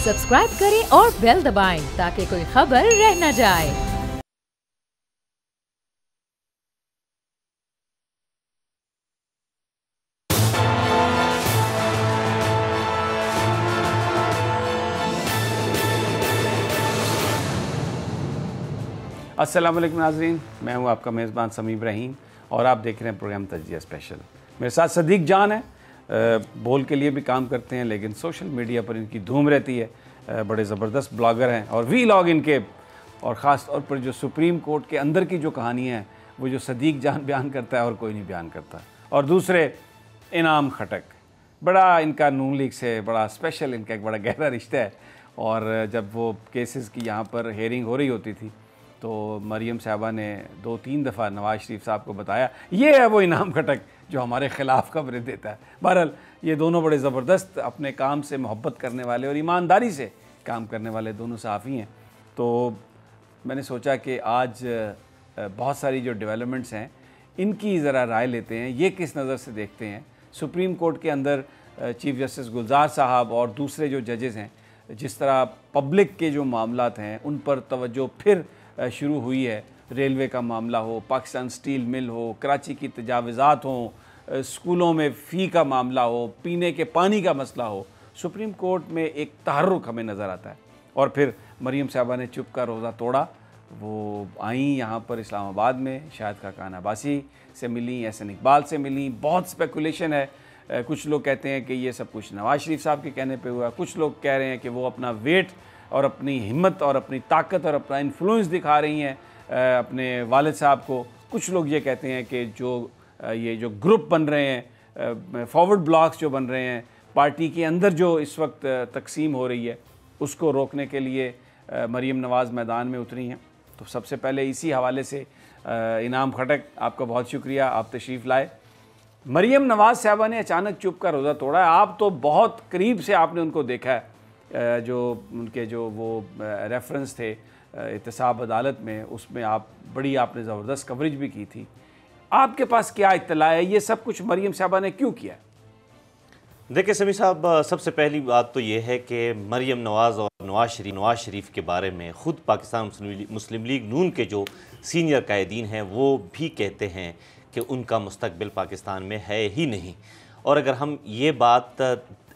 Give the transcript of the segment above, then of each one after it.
Subscribe करें और bell दबाएं ताकि कोई खबर रह न जाए। अस्सलाम वालेकुम नाज़रीन, मैं हूं आपका मेज़बान समीम रहीम और आप देख रहे हैं प्रोग्राम तजिया स्पेशल। मेरे साथ सदीक जान है, बोल के लिए भी काम करते हैं लेकिन सोशल मीडिया पर इनकी धूम रहती है। बड़े ज़बरदस्त ब्लॉगर हैं और वीलॉग इनके, और ख़ास तौर पर जो सुप्रीम कोर्ट के अंदर की जो कहानियाँ हैं वो जो सदीक जान बयान करता है और कोई नहीं बयान करता। और दूसरे इनाम खटक, बड़ा इनका नून लीग से बड़ा स्पेशल, इनका एक बड़ा गहरा रिश्ता है। और जब वो केसेस की यहाँ पर हेयरिंग हो रही होती थी तो मरीम साहबा ने 2-3 दफ़ा नवाज़ शरीफ साहब को बताया ये है वो इनाम खटक जो हमारे ख़िलाफ़ खबरें देता है। बहरहाल ये दोनों बड़े ज़बरदस्त, अपने काम से मोहब्बत करने वाले और ईमानदारी से काम करने वाले दोनों सहाफ़ी हैं। तो मैंने सोचा कि आज बहुत सारी जो डेवलपमेंट्स हैं इनकी ज़रा राय लेते हैं, ये किस नज़र से देखते हैं। सुप्रीम कोर्ट के अंदर चीफ़ जस्टिस गुलजार साहब और दूसरे जो जजेज़ हैं, जिस तरह पब्लिक के जो मामलात हैं उन पर तवज्जो फिर शुरू हुई है। रेलवे का मामला हो, पाकिस्तान स्टील मिल हो, कराची की तजावज़ात हों, स्कूलों में फ़ी का मामला हो, पीने के पानी का मसला हो, सुप्रीम कोर्ट में एक तहर्रुक हमें नज़र आता है। और फिर मरीम साहबा ने चुप का रोज़ा तोड़ा, वो आई यहाँ पर इस्लामाबाद में, शाहिद खाकान अब्बासी से मिली, एहसन इकबाल से मिली। बहुत स्पेकुलेशन है, कुछ लोग कहते हैं कि ये सब कुछ नवाज़ शरीफ साहब के कहने पे हुआ, कुछ लोग कह रहे हैं कि वो अपना वेट और अपनी हिम्मत और अपनी ताकत और अपना इन्फ्लुएंस दिखा रही हैं अपने वालिद साहब को। कुछ लोग ये कहते हैं कि ये जो ग्रुप बन रहे हैं, फॉरवर्ड ब्लॉक्स जो बन रहे हैं, पार्टी के अंदर जो इस वक्त तकसीम हो रही है उसको रोकने के लिए मरीम नवाज़ मैदान में उतरी हैं। तो सबसे पहले इसी हवाले से इनाम खटक, आपका बहुत शुक्रिया, आप तशरीफ़ लाए। मरीम नवाज़ साहबा ने अचानक चुप का रोज़ा तोड़ा है। आप तो बहुत करीब से आपने उनको देखा है, जो उनके जो वो रेफरेंस थे एहतसाब अदालत में, उसमें आपने ज़बरदस्त कवरेज भी की थी। आपके पास क्या इत्तला है, ये सब कुछ मरीम साहबा ने क्यों किया? देखिए समी साहब, सबसे पहली बात तो ये है कि मरीम नवाज़ और नवाज़ शरीफ के बारे में ख़ुद पाकिस्तान मुस्लिम लीग नून के जो सीनियर कायदीन हैं वो भी कहते हैं कि उनका मुस्तकबिल पाकिस्तान में है ही नहीं। और अगर हम ये बात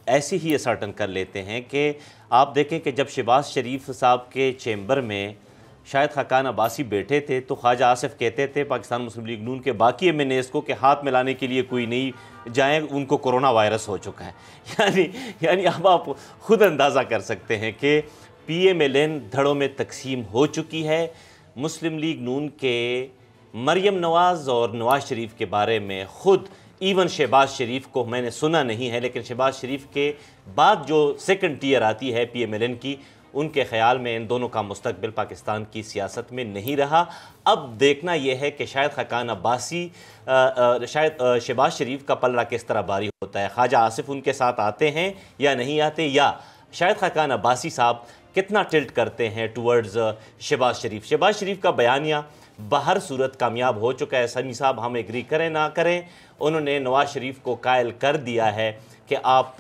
ऐसे ही असर्टन कर लेते हैं कि आप देखें कि जब शहबाज शरीफ साहब के चैम्बर में शाहिद खाकान अब्बासी बैठे थे तो ख्वाजा आसिफ कहते थे पाकिस्तान मुस्लिम लीग नून के बाकी एमएनएस को कि हाथ मिलाने के लिए कोई नहीं जाए, उनको कोरोना वायरस हो चुका है। यानी अब आप ख़ुद अंदाज़ा कर सकते हैं कि PMLN धड़ों में तकसीम हो चुकी है। मुस्लिम लीग नून के मरीम नवाज़ और नवाज़ शरीफ के बारे में ख़ुद इवन शहबाज शरीफ को मैंने सुना नहीं है, लेकिन शहबाज शरीफ के बाद जो सेकंड टियर आती है PMLN की, उनके ख़्याल में इन दोनों का मुस्तकबिल पाकिस्तान की सियासत में नहीं रहा। अब देखना यह है कि शायद खाकान अब्बासी शायद शहबाज शरीफ का पलड़ा किस तरह भारी होता है, ख्वाजा आसिफ उनके साथ आते हैं या नहीं आते, या शायद खाकान अब्बासी साहब कितना टिल्ट करते हैं टूवर्ड्स शहबाज शरीफ। शहबाज शरीफ का बयानिया बहर सूरत कामयाब हो चुका है। सनी साहब हम एग्री करें ना करें, उन्होंने नवाज़ शरीफ को कायल कर दिया है कि आप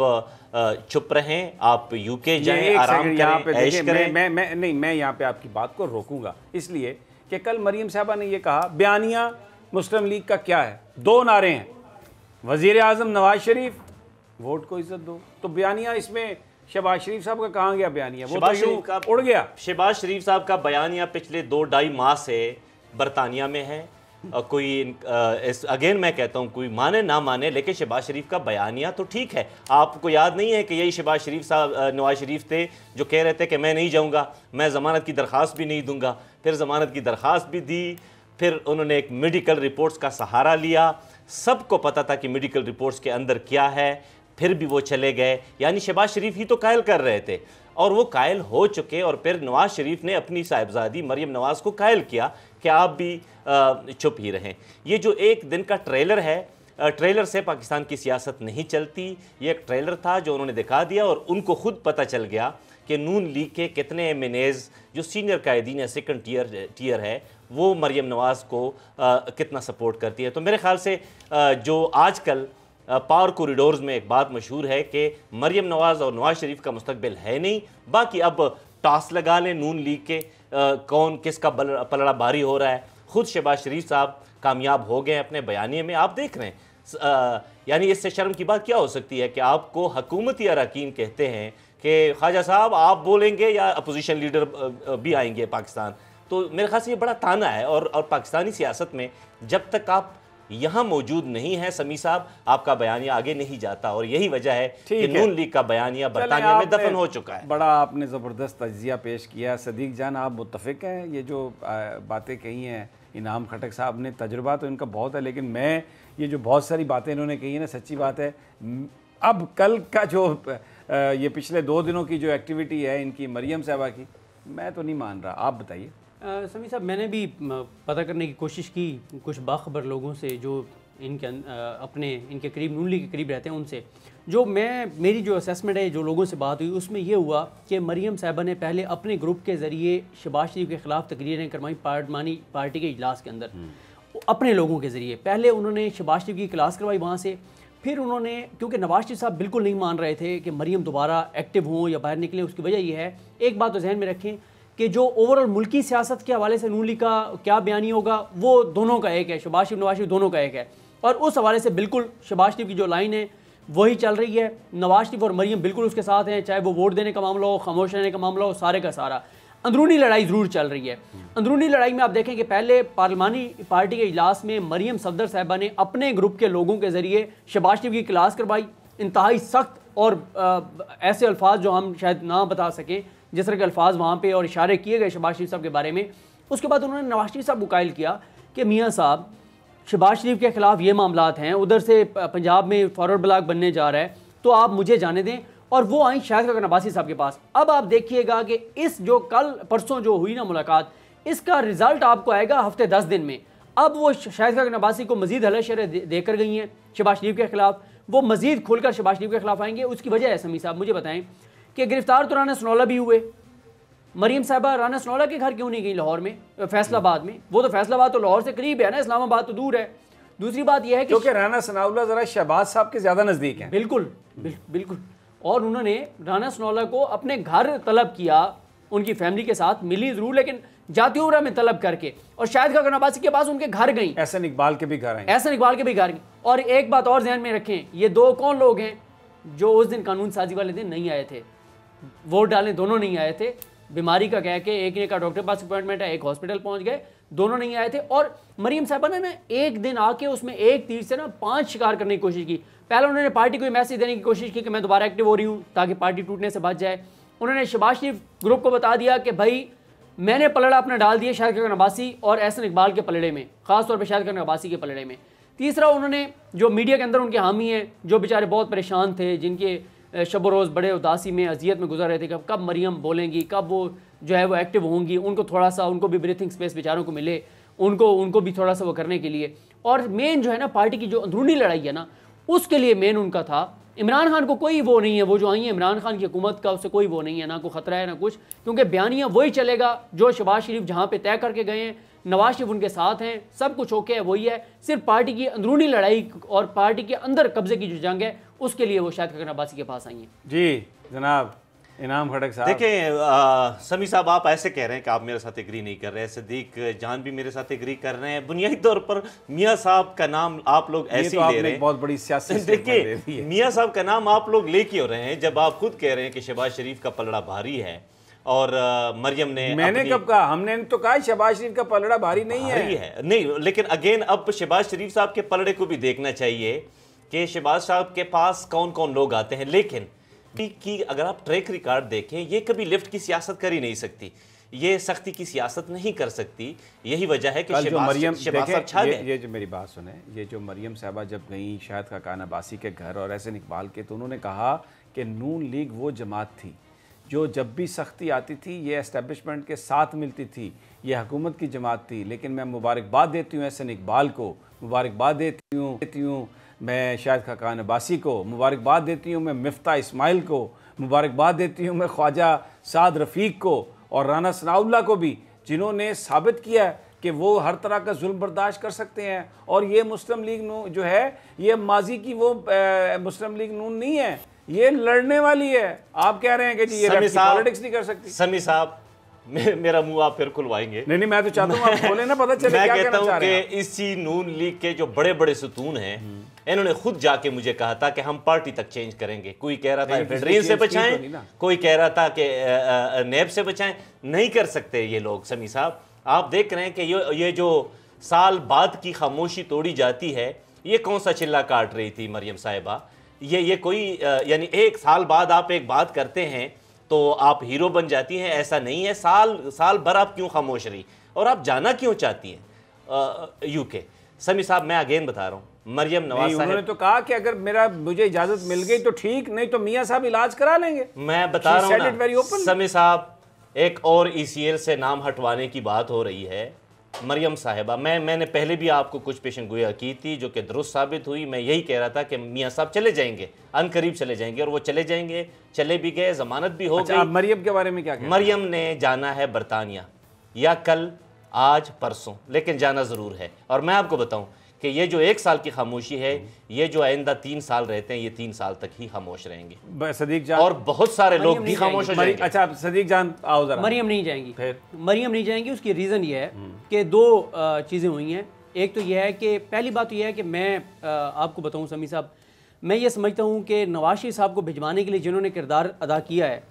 चुप रहें, आप यूके जाएं, आराम करें, ऐश करें। मैं यहाँ पे आपकी बात को रोकूंगा, इसलिए कि कल मरीम साहबा ने ये कहा बयानिया मुस्लिम लीग का क्या है, 2 नारे हैं, वज़ीर आज़म नवाज शरीफ, वोट को इज्जत दो। तो बयानिया इसमें शहबाज शरीफ साहब का कहाँ गया बयानिया? वो तो उड़ गया। शहबाज शरीफ साहब का बयानिया पिछले 2-2.5 माह से बरतानिया में है। कोई अगेन मैं कहता हूँ, कोई माने ना माने, लेकिन शहबाज शरीफ का बयानिया तो ठीक है। आपको याद नहीं है कि यही शहबाज शरीफ साहब नवाज शरीफ थे जो कह रहे थे कि मैं नहीं जाऊँगा, मैं ज़मानत की दरख्वास्त भी नहीं दूंगा। फिर ज़मानत की दरख्वास्त भी दी, फिर उन्होंने एक मेडिकल रिपोर्ट्स का सहारा लिया। सबको पता था कि मेडिकल रिपोर्ट्स के अंदर क्या है, फिर भी वो चले गए। यानी शहबाज शरीफ ही तो कायल कर रहे थे और वो कायल हो चुके। और फिर नवाज शरीफ ने अपनी साहिबजादी मरीम नवाज़ को कायल किया कि आप भी चुप ही रहें। ये जो एक दिन का ट्रेलर है, ट्रेलर से पाकिस्तान की सियासत नहीं चलती। ये एक ट्रेलर था जो उन्होंने दिखा दिया और उनको खुद पता चल गया कि नून लीग के कितने एमएनएज जो सीनियर कायदीन है, सेकंड टियर है, वो मरीम नवाज़ को कितना सपोर्ट करती है। तो मेरे ख्याल से जो आजकल पावर कॉरिडोर्स में एक बात मशहूर है कि मरियम नवाज़ और नवाज शरीफ का मुस्तकबिल है नहीं, बाकी अब टॉस लगा लें नून लीग के कौन किसका पलड़ा भारी हो रहा है। खुद शहबाज शरीफ साहब कामयाब हो गए अपने बयानिए में, आप देख रहे हैं। यानी इससे शर्म की बात क्या हो सकती है कि आपको हुकूमती अरकान कहते हैं कि ख्वाजा साहब आप बोलेंगे या अपोजिशन लीडर भी आएंगे पाकिस्तान। तो मेरे ख्याल से ये बड़ा ताना है, और पाकिस्तानी सियासत में जब तक आप यहाँ मौजूद नहीं है समी साहब, आपका बयानिया आगे नहीं जाता, और यही वजह है कि नून लीग का बयानिया बरतानिया में दफन हो चुका है। बड़ा आपने ज़बरदस्त तज्जिया पेश किया। सदीक जान, आप मुत्तफिक हैं ये जो बातें कही हैं इनाम खटक साहब ने? तजुर्बा तो इनका बहुत है, लेकिन मैं ये जो बहुत सारी बातें इन्होंने कही है ना, सच्ची बात है। अब कल का जो ये पिछले 2 दिनों की जो एक्टिविटी है इनकी मरियम साहबा की, मैं तो नहीं मान रहा। आप बताइए। समी साहब, मैंने भी पता करने की कोशिश की कुछ बाखबर लोगों से जो इनके अपने इनके करीब नून लीग के करीब रहते हैं उनसे। जो मेरी जो असेसमेंट है, जो लोगों से बात हुई, उसमें यह हुआ कि मरियम साहिबा ने पहले अपने ग्रुप के ज़रिए शहबाज शरीफ के ख़िलाफ़ तकरीरें करवाई पार्टी के इजलास के अंदर। अपने लोगों के ज़रिए पहले उन्होंने शहबाज शरीफ की क्लास करवाई वहाँ से। फिर उन्होंने, क्योंकि नवाज शरीफ साहब बिल्कुल नहीं मान रहे थे कि मरियम दोबारा एक्टिव हों या बाहर निकलें, उसकी वजह यह है, एक बात तो जहन में रखें कि जो ओवरऑल मुल्की सियासत के हवाले से नून लीग का क्या बयानी होगा वो दोनों का एक है, शहबाज शरीफ नवाज शरीफ दोनों का एक है। और उस हवाले से बिल्कुल शहबाज शरीफ की जो लाइन है वही चल रही है। नवाज शरीफ और मरियम बिल्कुल उसके साथ हैं, चाहे वो वोट देने का मामला हो, खामोश रहने का मामला हो, सारे का सारा। अंदरूनी लड़ाई ज़रूर चल रही है। अंदरूनी लड़ाई में आप देखें कि पहले पार्लिमानी पार्टी के इजलास में मरियम सफदर साहिबा ने अपने ग्रुप के लोगों के ज़रिए शहबाज शरीफ की क्लास करवाई, इंतहाई सख्त और ऐसे अल्फाज जो हम शायद ना बता सकें, जिस तरह के अल्फाज वहाँ पे और इशारे किए गए शहबाज शरीफ साहब के बारे में। उसके बाद उन्होंने नवाज शरीफ साहब को कायल किया कि मियाँ साहब, शहबाज शरीफ के ख़िलाफ़ ये मामलात हैं, उधर से पंजाब में फॉरवर्ड ब्लॉक बनने जा रहा है, तो आप मुझे जाने दें। और वो आई शाहिद खान अब्बासी साहब के पास। अब आप देखिएगा कि इस जो कल परसों जो हुई ना मुलाकात, इसका रिजल्ट आपको आएगा हफ्ते 10 दिन में। अब वो शाहिद खान अब्बासी को मजीद हलशरे देकर गई हैं शहबाज शरीफ के खिलाफ, वो मजीद खुलकर शहबाज शरीफ के खिलाफ आएंगे। उसकी वजह है समी साहब, मुझे बताएं कि गिरफ्तार तो राना सनौला भी हुए, मरियम साहबा राना सनौला के घर क्यों नहीं गई लाहौर में, फैसलाबाद में? वो तो फैसलाबाद तो लाहौर से करीब है ना, इस्लामाबाद तो दूर है। दूसरी बात यह है कि क्योंकि राना सनाउल्लाह जरा शहबाज साहब के ज्यादा नजदीक हैं। बिल्कुल बिल्कुल। और उन्होंने राना सनौला को अपने घर तलब किया, उनकी फैमिली के साथ मिली जरूर, लेकिन जातियोरा में तलब करके, और शाहिद खान अब्बासी के पास उनके घर गई, एहसन इकबाल के भी घर हैं, एहसन इकबाल के भी घर गई। और एक बात और ध्यान में रखें, ये दो कौन लोग हैं जो उस दिन कानून साजी वाले दिन नहीं आए थे, वोट डालने दोनों नहीं आए थे, बीमारी का कह के एक ने का डॉक्टर पास अपॉइंटमेंट है, एक हॉस्पिटल पहुंच गए, दोनों नहीं आए थे। और मरियम साहबा ने ना एक दिन आके उसमें एक तीर से ना 5 शिकार करने की कोशिश की। पहले उन्होंने पार्टी को मैसेज देने की कोशिश की कि मैं दोबारा एक्टिव हो रही हूँ ताकि पार्टी टूटने से बच जाए। उन्होंने शहबाज शरीफ ग्रुप को बता दिया कि भाई मैंने पलड़ा अपना डाल दिया शाहिद खान अब्बासी और एहसन इकबाल के पलड़े में, खासतौर पर शाहिद खान अब्बासी के पलड़े में। तीसरा, उन्होंने जो मीडिया के अंदर उनके हामी हैं, जो बेचारे बहुत परेशान थे, जिनके शब रोज़ बड़े उदासी में अजियत में गुजर रहे थे, कब मरियम बोलेंगी, कब वो जो है वो एक्टिव होंगी, उनको थोड़ा सा, उनको भी ब्रीथिंग स्पेस बेचारों को मिले, उनको भी थोड़ा सा वो करने के लिए। और मेन जो है ना पार्टी की जो अंदरूनी लड़ाई है ना, उसके लिए मेन उनका था। इमरान खान को कोई वो नहीं है, वो जो आई है इमरान खान की हुकूमत का, उससे कोई वो नहीं है, ना कोई ख़तरा है ना कुछ, क्योंकि बयानिया वही चलेगा जो शहबाज शरीफ जहाँ पे तय करके गए हैं, नवाज शरीफ उनके साथ हैं, सब कुछ ओके है, वही है। सिर्फ पार्टी की अंदरूनी लड़ाई और पार्टी के अंदर कब्जे की जो जंग है, उसके लिए वो शाहिद खान अब्बासी के पास आई हैं। जी जनाब इनाम खटक साहब। देखें समी साहब, आप ऐसे कह रहे हैं कि आप मेरे साथ एग्री नहीं कर रहे हैं, सदीक जान भी मेरे साथ एग्री कर रहे हैं। बुनियादी तौर पर मियाँ साहब का नाम आप लोग ऐसे ही ले रहे हैं, बहुत बड़ी सियासी देखिए मियाँ साहब का नाम आप लोग ले क्यों रहे हैं जब आप खुद कह रहे हैं कि शहबाज शरीफ का पलड़ा भारी है। और मरियम ने, मैंने कब कहा? हमने तो कहा शहबाज शरीफ का पलड़ा भारी नहीं है। नहीं, लेकिन अगेन अब शहबाज शरीफ साहब के पलड़े को भी देखना चाहिए कि शहबाज साहब के पास कौन कौन लोग आते हैं। लेकिन कि अगर आप ट्रैक रिकॉर्ड देखें, ये कभी लिफ्ट की सियासत कर ही नहीं सकती, ये सख्ती की सियासत नहीं कर सकती। यही वजह है कि मरियम, ये जो मेरी बात सुने, ये जो मरियम साहबा जब गई शाहिद खान अब्बासी के घर और एहसन इकबाल के, तो उन्होंने कहा कि नून लीग वो जमात थी जो जब भी सख्ती आती थी ये एस्टेब्लिशमेंट के साथ मिलती थी, ये हुकूमत की जमात थी। लेकिन मैं मुबारकबाद देती हूँ एहसन इकबाल को, मुबारकबाद देती हूँ मैं शाहिद खान अब्बासी को, मुबारकबाद देती हूँ मैं मिफ्ता इस्माइल को, मुबारकबाद देती हूँ मैं ख्वाजा साद रफ़ीक को और राना सनाउल्लाह को भी, जिन्होंने साबित किया कि वो हर तरह का जुल्म बर्दाश्त कर सकते हैं, और ये मुस्लिम लीग नून जो है ये माजी की वो मुस्लिम लीग नून नहीं है, ये लड़ने वाली है। आप कह रहे हैं कि जी ये पॉलिटिक्स नहीं कर सकती। समी साहब मेरा मुंह आप फिर खुलवाएंगे। नहीं मैं तो चाहता हूँ आप बोले ना, पता चले मैं क्या कहता कहना चाह हूं रहे हैं। कि इसी नून लीग के जो बड़े बड़े सुतून हैं इन्होंने खुद जाके मुझे कहा था कि हम पार्टी तक चेंज करेंगे। कोई कह रहा था फेडरेशन से बचाएं, कोई कह रहा था कि नेब से बचाएं। नहीं कर सकते ये लोग। समी साहब आप देख रहे हैं कि ये जो साल बाद की खामोशी तोड़ी जाती है, ये कौन सा चिल्ला काट रही थी मरियम साहिबा। ये कोई यानी एक साल बाद आप एक बात करते हैं तो आप हीरो बन जाती हैं, ऐसा नहीं है। साल भर आप क्यों खामोश रही और आप जाना क्यों चाहती हैं यूके। समी साहब मैं अगेन बता रहा हूँ, मरियम नवाज साहब उन्होंने तो कहा कि अगर मुझे इजाजत मिल गई तो ठीक, नहीं तो मियां साहब इलाज करा लेंगे। मैं बता रहा हूँ ना समी साहब, एक और ECL से नाम हटवाने की बात हो रही है। मरियम साहिबा, मैंने पहले भी आपको कुछ पेशेंगोइयाँ की थी जो कि दुरुस्त साबित हुई। मैं यही कह रहा था कि मियां साहब चले जाएंगे, अनकरीब चले जाएंगे, और वो चले जाएंगे, चले भी गए, जमानत भी हो गई। मरियम के बारे में क्या कहते हैं? मरियम ने जाना है बरतानिया, या कल, आज, परसों, लेकिन जाना ज़रूर है। और मैं आपको बताऊं कि ये जो 1 साल की खामोशी है, ये जो आइंदा 3 साल रहते हैं, ये 3 साल तक ही खामोश रहेंगे। सदीक जान और बहुत सारे लोग भी खामोश हो जाएंगे। अच्छा सदीक जान आओ जरा। मरियम नहीं जाएंगी। फिर मरियम नहीं जाएंगी, उसकी रीज़न ये है कि 2 चीज़ें हुई हैं। एक तो यह है कि पहली बात तो यह है कि मैं आपको बताऊं समी साहब, मैं ये समझता हूं कि नवाज शरीफ साहब को भिजवाने के लिए जिन्होंने किरदार अदा किया है,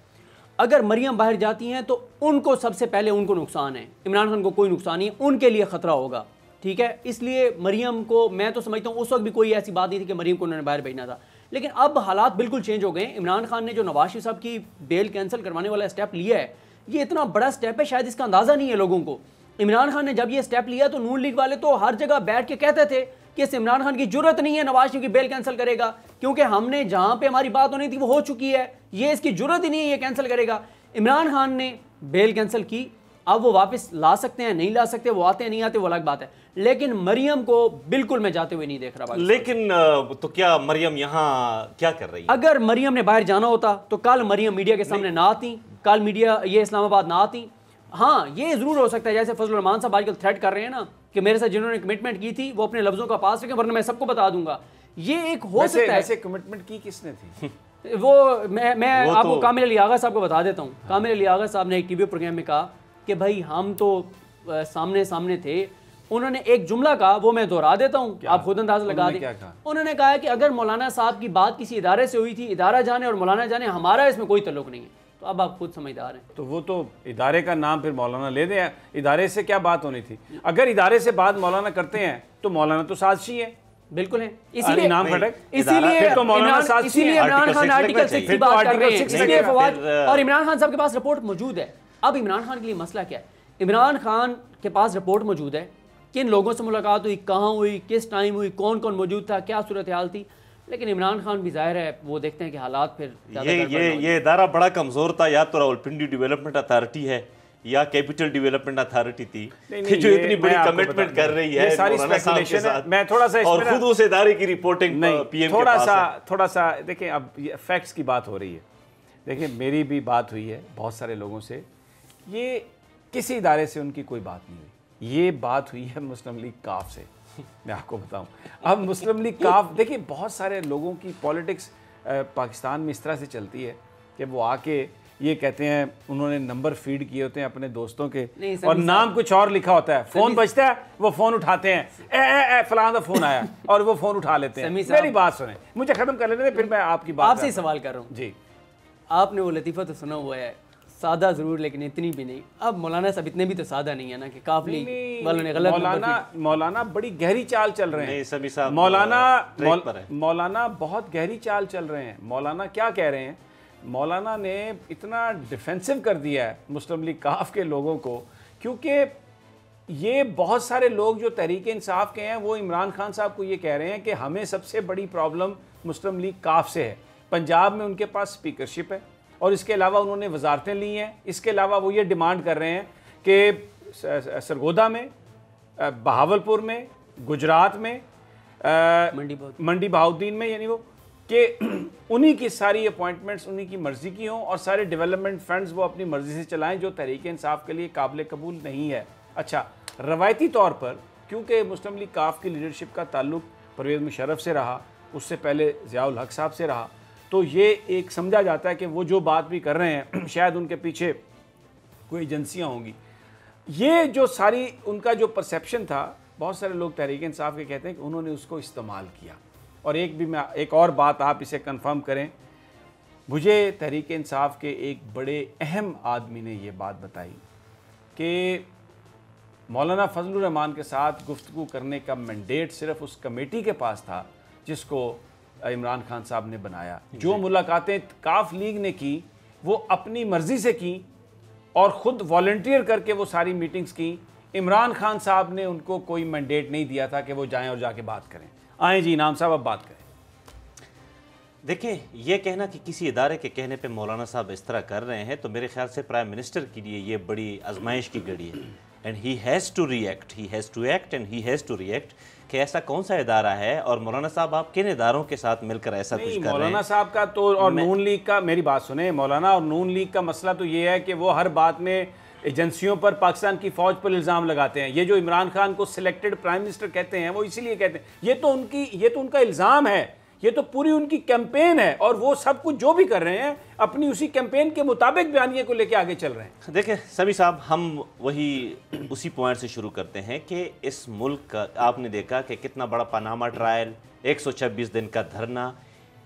अगर मरियम बाहर जाती हैं तो उनको सबसे पहले उनको नुकसान है, इमरान खान को कोई नुकसान नहीं है, उनके लिए ख़तरा होगा। ठीक है, इसलिए मरियम को मैं तो समझता हूँ उस वक्त भी कोई ऐसी बात नहीं थी कि मरियम को उन्होंने बाहर भेजना था, लेकिन अब हालात बिल्कुल चेंज हो गए। इमरान खान ने जो नवाज शरीफ साहब की बेल कैंसिल करवाने वाला स्टेप लिया है, ये इतना बड़ा स्टेप है, शायद इसका अंदाज़ा नहीं है लोगों को। इमरान खान ने जब ये स्टेप लिया तो नून लीग वाले तो हर जगह बैठ के कहते थे कि इस इमरान खान की जरूरत नहीं है नवाज शरीफ की बेल कैंसिल करेगा, क्योंकि हमने जहाँ पे हमारी बात होनी थी वो हो चुकी है, ये इसकी जरूरत ही नहीं है, ये कैंसिल करेगा। इमरान खान ने बेल कैंसिल की, अब वो वापस ला सकते हैं, नहीं ला सकते, वो आते हैं नहीं आते, वो अलग बात है, लेकिन मरियम को बिल्कुल मैं जाते हुए नहीं देख रहा। लेकिन तो क्या मरियम यहाँ क्या कर रही है? अगर मरियम ने बाहर जाना होता तो कल मरियम मीडिया के सामने ना आती, कल मीडिया ये इस्लामाबाद ना आती। हाँ, ये जरूर हो सकता है जैसे फजलुर रहमान साहब आजकल थ्रेट कर रहे हैं ना कि मेरे साथ जिन्होंने कमिटमेंट की थी वो अपने लफ्जों का पास रखें वरना मैं सबको बता दूंगा। ये एक हो सकता है। ऐसे कमिटमेंट की किसने थी? वो मैं आपको कामिल अली आगा साहब को बता देता हूँ। कामिल अली आगा साहब ने एक टीवी प्रोग्राम में कहा कि भाई हम तो सामने थे। उन्होंने एक जुमला कहा, वो मैं दोहरा देता हूँ, आप खुद अंदाजा लगा दें। उन्होंने कहा कि अगर मौलाना साहब की बात किसी इदारे से हुई थी, इदारा जाने और मौलाना जाने, हमारा इसमें कोई तल्लुक नहीं है। तो अब आप खुद समझदार हैं। तो वो तो इदारे का नाम फिर मौलाना ले दें, इदारे से क्या बात होनी थी? अगर इदारे से बात मौलाना करते हैं तो मौलाना तो साजिशी है। बिल्कुल है, इसीलिए नाम फटक, इसीलिए तो मौलाना साजिशी इसीलिए इमरान खान आर्टिकल 6 की बात कर रहे हैं, इसलिए फवाद और इमरान खान साहब के पास रिपोर्ट मौजूद है। अब इमरान खान के लिए मसला क्या है? इमरान खान के पास रिपोर्ट मौजूद है, किन लोगों से मुलाकात हुई, कहाँ हुई, किस टाइम हुई, कौन कौन मौजूद था, क्या सूरत हाल थी। लेकिन इमरान खान भी जाहिर है वो देखते हैं कि हालात फिर ये इदारा बड़ा कमज़ोर था। या तो रावलपिंडी डेवलपमेंट अथॉरिटी है या कैपिटल डेवलपमेंट अथॉरिटी थी कि जो इतनी बड़ी कमिटमेंट कर रही है, सारी स्पेकुलेशन है। मैं थोड़ा सा और खुद उस इदारे की रिपोर्टिंग पीएम के पास है। थोड़ा सा देखिए, अब ये फैक्ट्स की बात हो रही है। देखिए मेरी भी बात हुई है बहुत सारे लोगों से, ये किसी इदारे से उनकी कोई बात नहीं हुई, ये बात हुई है मुस्लिम लीग काफ से। मैं आपको बताऊं, अब मुस्लिम लीग काफ, देखिए बहुत सारे लोगों की पॉलिटिक्स पाकिस्तान में इस तरह से चलती है कि वो आके ये कहते हैं, उन्होंने नंबर फीड किए होते हैं अपने दोस्तों के और नाम कुछ और लिखा होता है, फोन बजता है, वो फोन उठाते हैं, फलाना फोन आया और वो फोन उठा लेते हैं। मेरी बात सुने, मुझे खत्म कर लेने दें, फिर मैं आपकी बात आपसे सवाल कर रहा हूँ जी। आपने वो लतीफ़ा तो सुना हुआ है, सादा जरूर लेकिन इतनी भी नहीं। अब मौलाना साहब इतने भी तो सादा नहीं है ना कि काफली वालों ने गलत। मौलाना बड़ी गहरी चाल चल रहे हैं। मौलाना बहुत गहरी चाल चल रहे हैं। मौलाना क्या कह रहे हैं? मौलाना ने इतना डिफेंसिव कर दिया है मुस्लिम लीग काफ के लोगों को, क्योंकि ये बहुत सारे लोग जो तहरीक इंसाफ के हैं वो इमरान खान साहब को ये कह रहे हैं कि हमें सबसे बड़ी प्रॉब्लम मुस्लिम लीग काफ से है। पंजाब में उनके पास स्पीकरशिप है और इसके अलावा उन्होंने वजारतें ली हैं। इसके अलावा वो ये डिमांड कर रहे हैं कि सरगोदा में, बहावलपुर में, गुजरात में, मंडी बहाउद्दीन में, यानी वो कि उन्हीं की सारी अपॉइंटमेंट्स उन्हीं की मर्ज़ी की हों और सारे डेवलपमेंट फंड्स वो अपनी मर्ज़ी से चलाएं, जो तहरीक इंसाफ के लिए काबिल कबूल नहीं है। अच्छा, रवायती तौर पर क्योंकि मुस्लिम लीग काफ की लीडरशिप का ताल्लुक परवेज़ मुशर्रफ से रहा, उससे पहले ज़ियाउल हक साहब से रहा, तो ये एक समझा जाता है कि वो जो बात भी कर रहे हैं शायद उनके पीछे कोई एजेंसियाँ होंगी। ये जो सारी उनका जो परसेप्शन था, बहुत सारे लोग तहरीक इंसाफ के कहते हैं कि उन्होंने उसको इस्तेमाल किया। और एक और बात आप इसे कंफर्म करें, मुझे तहरीक इंसाफ के एक बड़े अहम आदमी ने ये बात बताई कि मौलाना फजलुर रहमान के साथ गुफ्तगू करने का मैंडेट सिर्फ उस कमेटी के पास था जिसको इमरान खान साहब ने बनाया। जो मुलाकातें काफ लीग ने की वो अपनी मर्जी से की और ख़ुद वॉलंटियर करके वो सारी मीटिंग्स की। इमरान खान साहब ने उनको कोई मैंडेट नहीं दिया था कि वो जाएं और जाके बात करें। आए जी इनाम साहब, अब बात करें। देखें, ये कहना कि किसी इदारे के कहने पे मौलाना साहब इस तरह कर रहे हैं, तो मेरे ख्याल से प्राइम मिनिस्टर के लिए ये बड़ी आजमाइश की घड़ी है। And he has to react, he has to act and he has to react कि ऐसा कौन सा इदारा है और मौलाना साहब आप किन इदारों के साथ मिलकर ऐसा कुछ कर रहे हैं। मौलाना साहब का तो और नून लीग का, मेरी बात सुने, मौलाना और नून लीग का मसला तो ये है कि वो हर बात में एजेंसियों पर, पाकिस्तान की फ़ौज पर इल्ज़ाम लगाते हैं। ये जो इमरान खान को सिलेक्टेड प्राइम मिनिस्टर कहते हैं वो इसीलिए कहते हैं, ये तो उनका इल्ज़ाम है, ये तो पूरी उनकी कैंपेन है और वो सब कुछ जो भी कर रहे हैं अपनी उसी कैंपेन के मुताबिक बयानिए को लेके आगे चल रहे हैं। देखिए समी साहब, हम उसी पॉइंट से शुरू करते हैं कि इस मुल्क का आपने देखा कि कितना बड़ा पनामा ट्रायल, 126 दिन का धरना,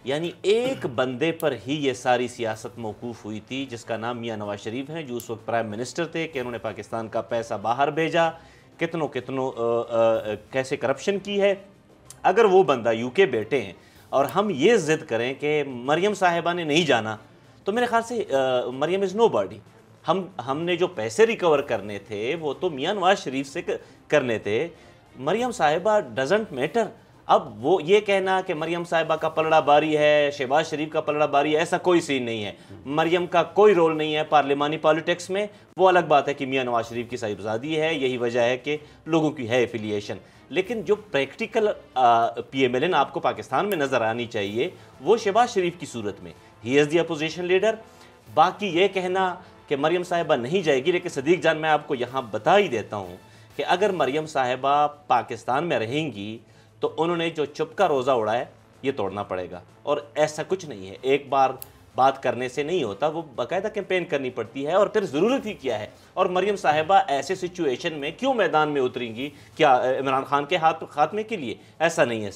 यानी एक बंदे पर ही ये सारी सियासत मौकूफ़ हुई थी जिसका नाम मियां नवाज शरीफ हैं, जो उस वक्त प्राइम मिनिस्टर थे, कि उन्होंने पाकिस्तान का पैसा बाहर भेजा, कितनों कैसे करप्शन की है। अगर वो बंदा यूके बैठे हैं और हम ये ज़िद करें कि मरियम साहिबा ने नहीं जाना, तो मेरे ख्याल से मरियम इज़ नो बॉडी। हमने जो पैसे रिकवर करने थे वो तो मियां नवाज शरीफ से करने थे। मरियम साहिबा डजेंट मैटर। अब वो ये कहना कि मरियम साहिबा का पलड़ा बारी है, शहबाज शरीफ का पलड़ा बारी है, ऐसा कोई सीन नहीं है। मरियम का कोई रोल नहीं है पार्लिमानी पॉलिटिक्स में। वो अलग बात है कि मियां नवाज शरीफ की साहिबजादी है, यही वजह है कि लोगों की है एफिलिएशन। लेकिन जो प्रैक्टिकल PMLN आपको पाकिस्तान में नज़र आनी चाहिए वो शहबाज शरीफ की सूरत में, he is the opposition leader. बाकी ये कहना कि मरियम साहिबा नहीं जाएगी, लेकिन सदीक जान मैं आपको यहाँ बता ही देता हूँ कि अगर मरियम साहिबा पाकिस्तान में रहेंगी तो उन्होंने जो चुप का रोज़ा उड़ाया ये तोड़ना पड़ेगा। और ऐसा कुछ नहीं है, एक बार बात करने से नहीं होता, वो बाकायदा कैंपेन करनी पड़ती है। और फिर ज़रूरत ही क्या है, और मरियम साहिबा ऐसे सिचुएशन में क्यों मैदान में उतरेंगी, क्या इमरान खान के खात्मे के लिए? ऐसा नहीं है।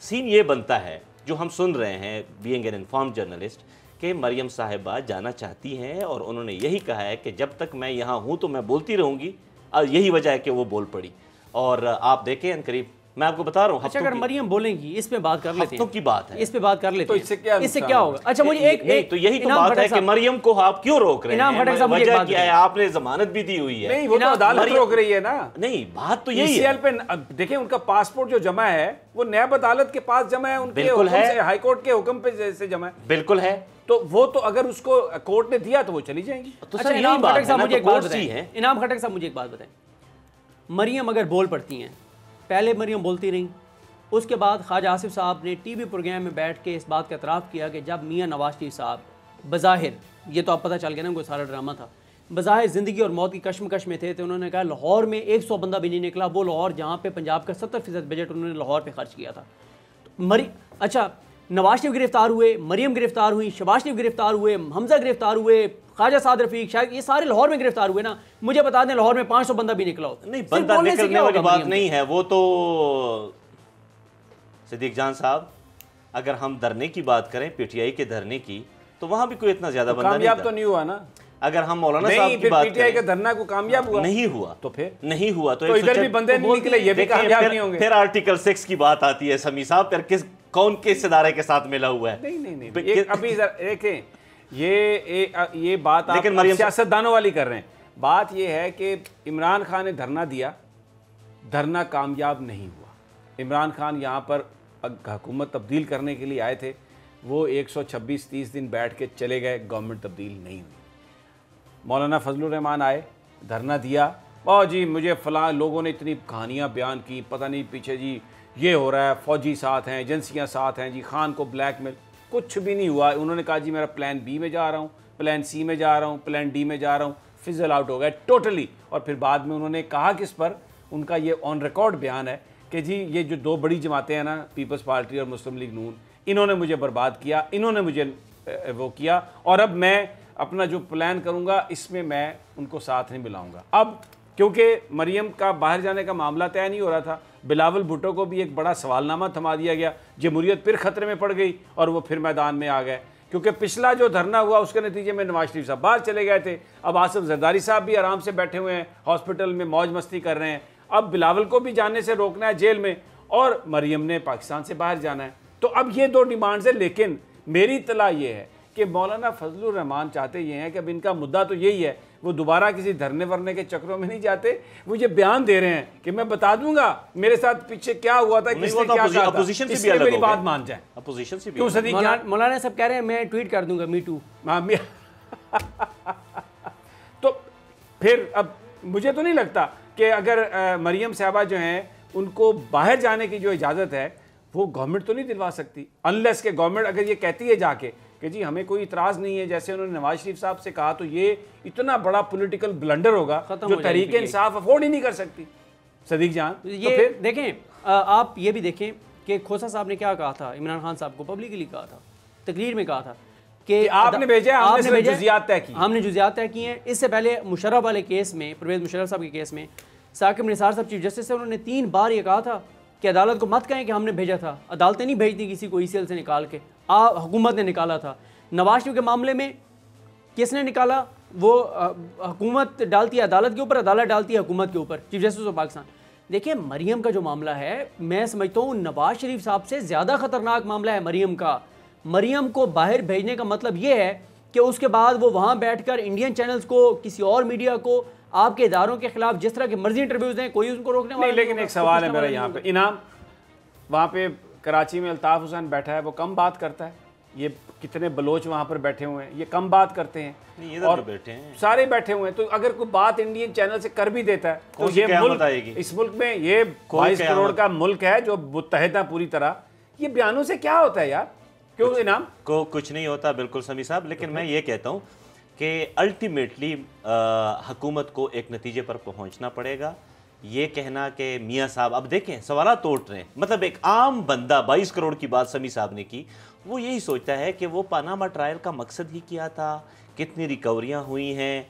सीन ये बनता है जो हम सुन रहे हैं बीइंग एन इन्फॉर्म्ड जर्नलिस्ट कि मरियम साहिबा जाना चाहती हैं और उन्होंने यही कहा है कि जब तक मैं यहाँ हूँ तो मैं बोलती रहूँगी, और यही वजह है कि वो बोल पड़ी। और आप देखें अनकरीब, मैं आपको बता रहा हूँ, अच्छा अगर मरियम बोलेंगी इस पे बात कर लेते हैं, हफ्तों की बात है, इस पे बात कर लेते हैं, तो इससे क्या होगा? अच्छा मुझे एक तो यही तो बात है कि मरियम को आप क्यों रोक रहे हैं? वजह क्या है? आपने जमानत भी दी हुई है। नहीं, वो तो अदालत रोक रही है ना। नहीं, बात तो यही है। पे देखिए, उनका पासपोर्ट जो जमा है वो नैब अदालत के पास जमा है, उनके बिल्कुल है, हाई कोर्ट के हुक्म पे से जमा है। बिल्कुल है। तो वो तो अगर उसको कोर्ट ने दिया तो वो चली जाएंगी। अच्छा इनाम खटक साहब मुझे एक बात बताएं, इनाम खटक साहब मुझे एक बात बताएं, मरियम अगर बोल पड़ती हैं, पहले मरियम बोलती रही, उसके बाद ख्वाजा आसिफ साहब ने टीवी प्रोग्राम में बैठ के इस बात का एतराफ़ किया कि जब मियां नवाज शरीफ साहब बज़ाहिर, ये तो अब पता चल गया ना कोई सारा ड्रामा था, बज़ाहिर ज़िंदगी और मौत की कश्मकश में थे, तो उन्होंने कहा लाहौर में 100 बंदा भी नहीं निकला, वो लाहौर जहाँ पे पंजाब का 70% बजट उन्होंने लाहौर पे खर्च किया था। अच्छा नवाज शरीफ गिरफ्तार हुए, मरियम गिरफ्तार हुई, शहबाज शरीफ गिरफ्तार हुए, हमजा गिरफ्तार हुए, ख्वाजा साद रफीक, शायद ये सारे लाहौर में गिरफ्तार हुए ना। मुझे बता दें लाहौर में 500 बंदा भी निकला हो। नहीं, बंदा निकलने वाली बात नहीं है। वो तो सिद्दीक जान साहब, अगर हम धरने की बात करें, PTI के धरने की, तो वहां भी कोई इतना ज्यादा बंदा कामयाब तो नहीं हुआ ना। अगर हम मौलाना साहब की बात करें, PTI का धरना को कामयाब हुआ नहीं हुआ, तो फिर नहीं हुआ तो इधर भी बंदे नहीं निकले, ये भी कामयाब नहीं होंगे। फिर आर्टिकल 6 की बात आती है समी साहब, फिर कौन किस इदारे के साथ मिला हुआ है? नहीं, अभी देखें, ये बात आप सियासतदानों वाली कर रहे हैं। बात ये है कि इमरान खान ने धरना दिया, धरना कामयाब नहीं हुआ। इमरान खान यहाँ पर हुकूमत तब्दील करने के लिए आए थे, वो 126-30 दिन बैठ के चले गए, गवर्नमेंट तब्दील नहीं हुई। मौलाना फजलुर रहमान आए, धरना दिया, और जी मुझे फ़लाँ लोगों ने इतनी कहानियाँ बयान की, पता नहीं पीछे जी ये हो रहा है, फ़ौजी साथ हैं, एजेंसियाँ साथ हैं जी, खान को ब्लैकमेल। कुछ भी नहीं हुआ। उन्होंने कहा जी मेरा प्लान B में जा रहा हूँ, प्लान C में जा रहा हूँ, प्लान D में जा रहा हूँ, फिजल आउट हो गया टोटली। और फिर बाद में उन्होंने कहा किस पर उनका ये ऑन रिकॉर्ड बयान है कि जी ये जो दो बड़ी जमातें हैं ना, पीपल्स पार्टी और मुस्लिम लीग नून, इन्होंने मुझे बर्बाद किया, इन्होंने मुझे वो किया, और अब मैं अपना जो प्लान करूँगा इसमें मैं उनको साथ नहीं मिलाऊँगा। अब क्योंकि मरियम का बाहर जाने का मामला तय नहीं हो रहा था, बिलावल भुट्टो को भी एक बड़ा सवालनामा थमा दिया गया, जमहूरियत फिर ख़तरे में पड़ गई और वो फिर मैदान में आ गए, क्योंकि पिछला जो धरना हुआ उसके नतीजे में नवाज शरीफ साहब बाहर चले गए थे। अब आसिफ जरदारी साहब भी आराम से बैठे हुए हैं, हॉस्पिटल में मौज मस्ती कर रहे हैं। अब बिलावल को भी जाने से रोकना है जेल में, और मरियम ने पाकिस्तान से बाहर जाना है। तो अब ये दो डिमांड्स है, लेकिन मेरी इत्तला ये है कि मौलाना फजलुर रहमान चाहते ये हैं कि अब इनका मुद्दा तो यही है, वो दोबारा किसी धरने वरने के चक्रों में नहीं जाते, वो ये बयान दे रहे हैं कि मैं बता दूंगा मेरे साथ पीछे क्या हुआ था, किसने क्या कहा था, इसलिए मेरी बात मान जाए। अपोजिशन से भी क्यों सदीक जान? मौलाना सब कह रहे हैं मैं ट्वीट कर दूंगा मी टू। तो फिर अब मुझे तो नहीं लगता कि अगर मरियम साहबा जो हैं उनको बाहर जाने की जो इजाज़त है वो गवर्नमेंट तो नहीं दिलवा सकती, अनलेस के गवर्नमेंट अगर ये कहती है जाके कि जी हमें कोई इतराज़ नहीं है, जैसे उन्होंने नवाज शरीफ साहब से कहा, तो ये इतना बड़ा पॉलिटिकल ब्लंडर होगा जो तहरीक इंसाफ अफोर्ड ही नहीं कर सकती। सदीक जान, ये तो फिर देखें, आप ये भी देखें कि खोसा साहब ने क्या कहा था, इमरान खान साहब को पब्लिकली कहा था, तकरीर में कहा था कि आपने भेजा, हमने जुज़ियात तय की, हमने जुज़ियात तय की हैं। इससे पहले मुशर्रफ वाले केस में, परवेज़ मुशर्रफ साहब के केस में, साकिब निसार साहब चीफ जस्टिस से उन्होंने 3 बार ये कहा था कि अदालत को मत कहें कि हमने भेजा था, अदालतें नहीं भेजती किसी को ECL से निकाल के, हुकूमत ने निकाला था। नवाज शरीफ के मामले में किसने निकाला? वो हुकूमत डालती है अदालत के ऊपर, अदालत डालती है हुकूमत के ऊपर, चीफ जस्टिस ऑफ पाकिस्तान। देखिए मरियम का जो मामला है, मैं समझता हूँ नवाज शरीफ साहब से ज़्यादा ख़तरनाक मामला है मरियम का। मरियम को बाहर भेजने का मतलब ये है कि उसके बाद वो वहाँ बैठकर इंडियन चैनल्स को, किसी और मीडिया को, आपके इदारों के खिलाफ जिस तरह के मर्जी इंटरव्यूज दें, कोई उनको रोकने वाला नहीं। लेकिन एक सवाल है मेरा यहाँ पे, इनाम वहाँ पे कराची में अल्ताफ़ हुसैन बैठा है, वो कम बात करता है, ये कितने बलोच वहाँ पर बैठे हुए हैं, ये कम बात करते हैं और बैठे हैं, सारे बैठे हुए हैं। तो अगर कोई बात इंडियन चैनल से कर भी देता है तो ये मुल्क, इस मुल्क में ये 22 करोड़ का मुल्क है जो मुत्तहद है पूरी तरह, ये बयानों से क्या होता है यार? क्यों इनाम को कुछ नहीं होता, बिल्कुल समी साहब। लेकिन मैं ये कहता हूँ कि अल्टीमेटली हुकूमत को एक नतीजे पर पहुँचना पड़ेगा। ये कहना कि मियाँ साहब, अब देखें सवाल तोड़ रहे हैं, मतलब एक आम बंदा 22 करोड़ की बात समी साहब ने की, वो यही सोचता है कि वो पानामा ट्रायल का मकसद ही क्या था, कितनी रिकवरियाँ हुई हैं,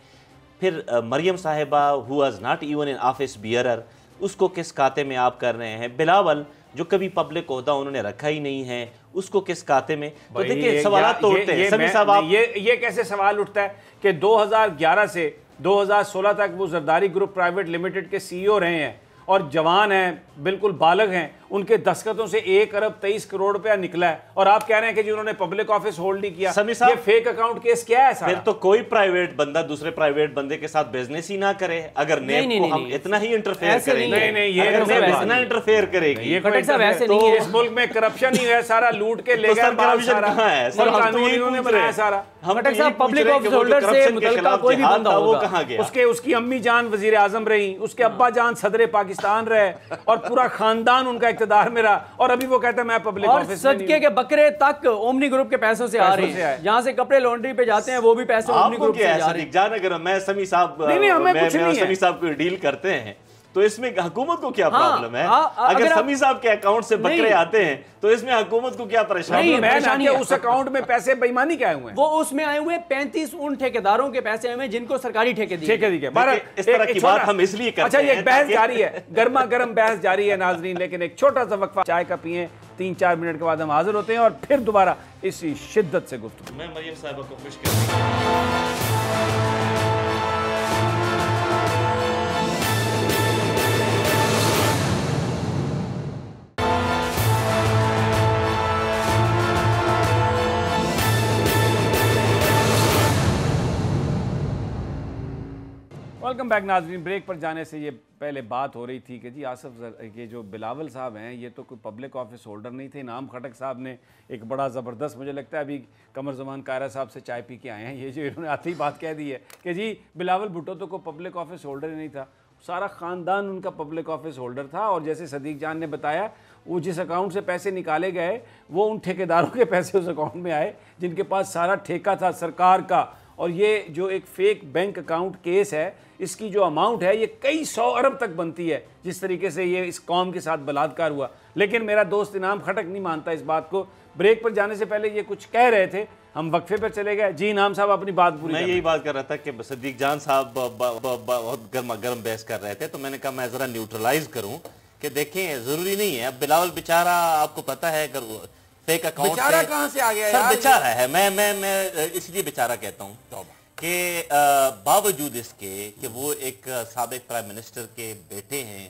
फिर मरियम साहिबा who was not even an office bearer, उसको किस खाते में आप कर रहे हैं, बिलावल जो कभी पब्लिक ओहदा उन्होंने रखा ही नहीं है, उसको किस खाते में। तो देखिए सवाल तोड़ते हैं समी साहब। आप ये कैसे सवाल उठता है कि 2011 से 2016 तक वो जरदारी ग्रुप प्राइवेट लिमिटेड के CEO रहे हैं और जवान हैं, बिल्कुल बालग हैं, उनके दस्तखतों से 1 अरब 23 करोड़ रुपया निकला है, और आप कह रहे हैं कि जी उन्होंने पब्लिक ऑफिस होल्ड नहीं किया। ये फेक अकाउंट केस क्या है सारा? फिर तो कोई प्राइवेट बंदा दूसरे प्राइवेट बंदे के साथ बिजनेस ही ना करे। अगर नेब को हम इतना ही इंटरफेयर करेंगे, इतना इंटरफेयर करेगी, इस मुल्क में करप्शन ही है, सारा लूट के ले गए, करप्शन कहाँ है सर? इन्होंने बनाया सारा। हम पब्लिक ऑफिस होल्डर से मुतल्लिका कोई भी बंदा वो कहाँ गया? उसकी अम्मी जान वजीर आजम रही, उसके अब्बा जान सदर पाकिस्तान रहे, और पूरा खानदान उनका इक्तदार में रहा, और अभी वो कहता है मैं पब्लिक ऑफिस में। सदके के बकरे तक ओमनी ग्रुप के पैसों से आ रहे हैं, जहां से कपड़े लॉन्ड्री पे जाते हैं वो भी पैसे ओमनी ग्रुप से जा रहे हैं। जान अगर मैं समी साहब समी साहब को डील करते हैं तो इसमें हुकूमत को क्या प्रॉब्लम है? अगर समी साहब के अकाउंट से बकरे आते हैं तो इसमें हुकूमत को क्या परेशानी है? उस अकाउंट में पैसे बेईमानी के आए हुए हैं, वो उसमें आए हुए 35 उन ठेकेदारों के पैसे आए हुए जिनको सरकारी ठेके दिए। इस तरह की बात हम इसलिए करते हैं। अच्छा, ये बहस जारी है, गर्मा गर्म बहस जारी है नाजरीन, लेकिन एक छोटा सा वक्फा चाय का पिए, 3-4 मिनट के बाद हम हाजिर होते हैं और फिर दोबारा इसी शिद्दत से गुफ्तगू। मैं मरियम साहिबा को खुश कर वेलकम बैक नाज़रीन। ब्रेक पर जाने से ये पहले बात हो रही थी कि जी आसिफ के जो बिलावल साहब हैं ये तो कोई पब्लिक ऑफिस होल्डर नहीं थे। इनाम खटक साहब ने एक बड़ा ज़बरदस्त, मुझे लगता है अभी कमर ज़मान कायरा साहब से चाय पी के आए हैं, ये जो इन्होंने आती ही बात कह दी है कि जी बिलावल भुट्टो तो कोई पब्लिक ऑफिस होल्डर ही नहीं था, सारा ख़ानदान उनका पब्लिक ऑफिस होल्डर था। और जैसे सदीक जान ने बताया, वो जिस अकाउंट से पैसे निकाले गए वो उन ठेकेदारों के पैसे उस अकाउंट में आए जिनके पास सारा ठेका था सरकार का, और ये जो एक फेक बैंक अकाउंट केस है, इसकी जो अमाउंट है ये कई 100 अरब तक बनती है, जिस तरीके से ये इस कौम के साथ बलात्कार हुआ। लेकिन मेरा दोस्त इनाम खटक नहीं मानता इस बात को। ब्रेक पर जाने से पहले ये कुछ कह रहे थे, हम वक्फे पर चले गए। जी इनाम साहब अपनी बात पूरी। मैं यही बात कर रहा था कि सदीक जान साहब बहुत गर्मा गर्म बहस कर रहे थे, तो मैंने कहा मैं ज़रा न्यूट्रलाइज करूं कि देखें ज़रूरी नहीं है। अब बिलावल बेचारा, आपको पता है अगर फेक अकाउंट बेचारा कहाँ से आ गया सर? यार? बेचारा है, मैं इसलिए बेचारा कहता हूँ कि बावजूद इसके कि वो एक साबिक प्राइम मिनिस्टर के बेटे हैं,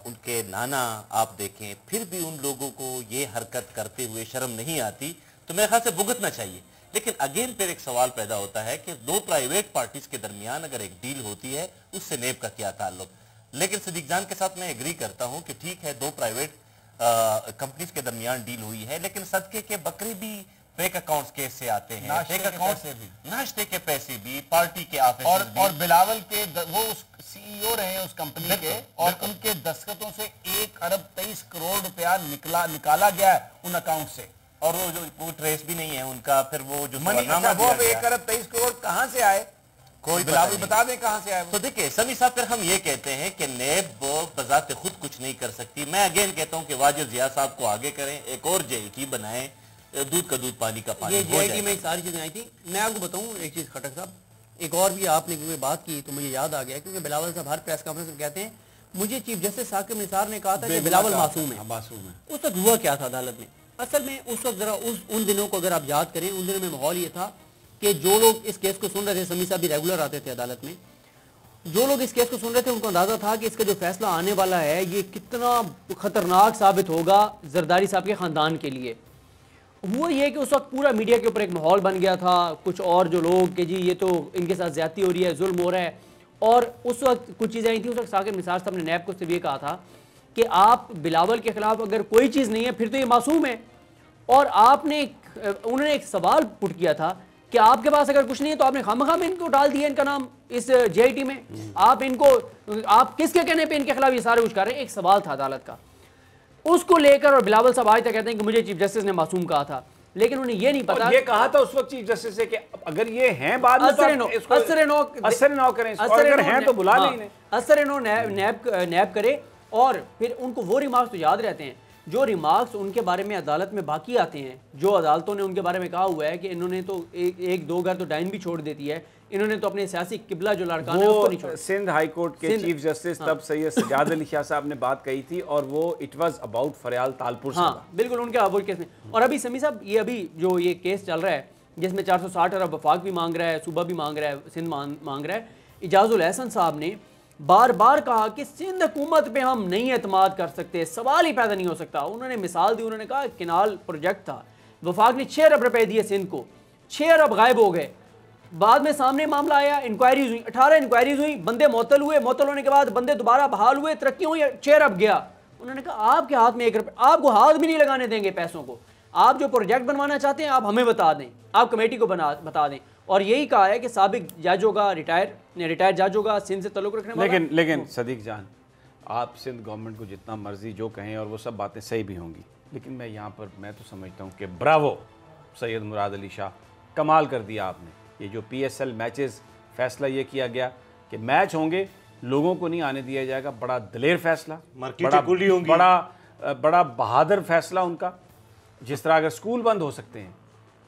उनके नाना आप देखें, फिर भी उन लोगों को ये हरकत करते हुए शर्म नहीं आती, तो मेरे ख्याल से भुगतना चाहिए। लेकिन अगेन फिर एक सवाल पैदा होता है कि दो प्राइवेट पार्टीज के दरमियान अगर एक डील होती है, उससे नेब का क्या ताल्लुक। लेकिन सदीक जान के साथ मैं एग्री करता हूं कि ठीक है, दो प्राइवेट कंपनीज के दरमियान डील हुई है, लेकिन सदके के बकरे भी फेक अकाउंट्स केस से आते हैं, फेक अकाउंट से भी, नाश्ते के पैसे भी, पार्टी के ऑफिस और बिलावल के वो उस सीईओ रहे उस कंपनी के, और उनके दस्तखतों से 1 अरब 23 करोड़ रुपया निकाला गया है उन अकाउंट से, और वो जो कोई ट्रेस भी नहीं है उनका। फिर वो जो मनी, वो 1 अरब 23 करोड़ कहां से आए, कोई बिलावल बता दें कहां से आए। तो देखिए समी साहब, फिर हम ये कहते हैं कि नेब बजाते खुद कुछ नहीं कर सकती। मैं अगेन कहता हूं कि वाजिर जिया साहब को आगे करें, एक और जेईटी बनाएं, दूध का दूध पानी का पानी। ये जेईटी में सारी चीजें आई थी। मैं आपको बताऊं एक चीज खटक साहब, एक और भी आपने क्योंकि बात की तो मुझे याद आ गया, क्योंकि बिलावल साहब हर प्रेस कॉन्फ्रेंस में कहते हैं, मुझे चीफ जस्टिस साकिब निसार ने कहा था कि बिलावल मासूम है। उस वक्त हुआ क्या था अदालत में? असल में उस वक्त जरा उन दिनों को अगर आप याद करें, उन दिनों में माहौल ये था कि जो लोग इस केस को सुन रहे थे, समी साहब भी रेगुलर आते थे अदालत में, जो लोग इस केस को सुन रहे थे उनको अंदाजा था कि इसका जो फैसला आने वाला है ये कितना खतरनाक साबित होगा जरदारी साहब के खानदान के लिए। हुआ ये कि उस वक्त पूरा मीडिया के ऊपर एक माहौल बन गया था, कुछ और जो लोग कि जी ये तो इनके साथ ज्यादती हो रही है, जुल्म हो रहा है। और उस वक्त कुछ चीज़ें आई थी, उस वक्त साकिब निसार साहब ने नैब को सिर्फ ये कहा था कि आप बिलावल के खिलाफ अगर कोई चीज़ नहीं है फिर तो ये मासूम है। और उन्होंने एक सवाल पुट किया था कि आपके पास अगर कुछ नहीं है तो आपने खामखाम इनको डाल दिया इनका नाम इस जेआईटी में, आप किसके कहने पे इनके खिलाफ ये सारे कुछ कर रहे हैं? एक सवाल था अदालत का, उसको लेकर। और बिलावल साहब आज तक कहते हैं कि मुझे चीफ जस्टिस ने मासूम कहा था, लेकिन उन्हें ये नहीं पता। ये कहा था उस वक्त चीफ जस्टिस से कि अगर ये हैं बाद में असर नो करें, अगर हैं तो बुला लें, असर नो नैब करे। और फिर उनको वो रिमार्क्स तो याद रहते हैं जो रिमार्क्स उनके बारे में अदालत में बाकी आते हैं, जो अदालतों ने उनके बारे में कहा हुआ है कि इन्होंने तो एक दो घर तो डाइन भी छोड़ देती है, इन्होंने तो अपने सियासी किबला जो लड़का है उसको नहीं छोड़ा। सिंध हाई कोर्ट के चीफ जस्टिस तब सैयद सज्जाद अली शाह साहब ने बात कही थी, और वो इट वाज अबाउट फरियाल तालपुर। हाँ बिल्कुल, उनके अबूल केस में। और अभी समी साहब ये अभी जो ये केस चल रहा है जिसमें 460 अरब वफाक भी मांग रहा है, सूबा भी मांग रहा है, सिंध मांग रहा है, इजाजुल एहसन साहब ने बार बार कहा कि सिंध हुकूमत पे हम नहीं एतमाद कर सकते, सवाल ही पैदा नहीं हो सकता। उन्होंने मिसाल दी, उन्होंने कहा किनाल प्रोजेक्ट था, वफाक ने 6 अरब रुपए दिए सिंध को, 6 अरब गायब हो गए। बाद में सामने मामला आया, इंक्वायरीज हुई, 18 इंक्वायरीज हुई, बंदे मुअत्तल हुए, मुअत्तल होने के बाद बंदे दोबारा बहाल हुए, तरक्की हुई, 6 अरब गया। उन्होंने कहा आपके हाथ में 1 रुपया, आपको हाथ भी नहीं लगाने देंगे पैसों को, आप जो प्रोजेक्ट बनवाना चाहते हैं आप हमें बता दें, आप कमेटी को बता दें। और यही कहा है कि साबिक जज होगा, रिटायर जज होगा, सिंध से तल्लुक रखने वाला। लेकिन सदीक जान, आप सिंध गवर्नमेंट को जितना मर्जी जो कहें और वो सब बातें सही भी होंगी, लेकिन मैं यहाँ पर मैं तो समझता हूँ कि ब्रावो सैयद मुराद अली शाह, कमाल कर दिया आपने। ये जो PSL मैचेस फैसला ये किया गया कि मैच होंगे, लोगों को नहीं आने दिया जाएगा, बड़ा दलेर फैसला, बड़ा बहादुर फैसला उनका। जिस तरह अगर स्कूल बंद हो सकते हैं,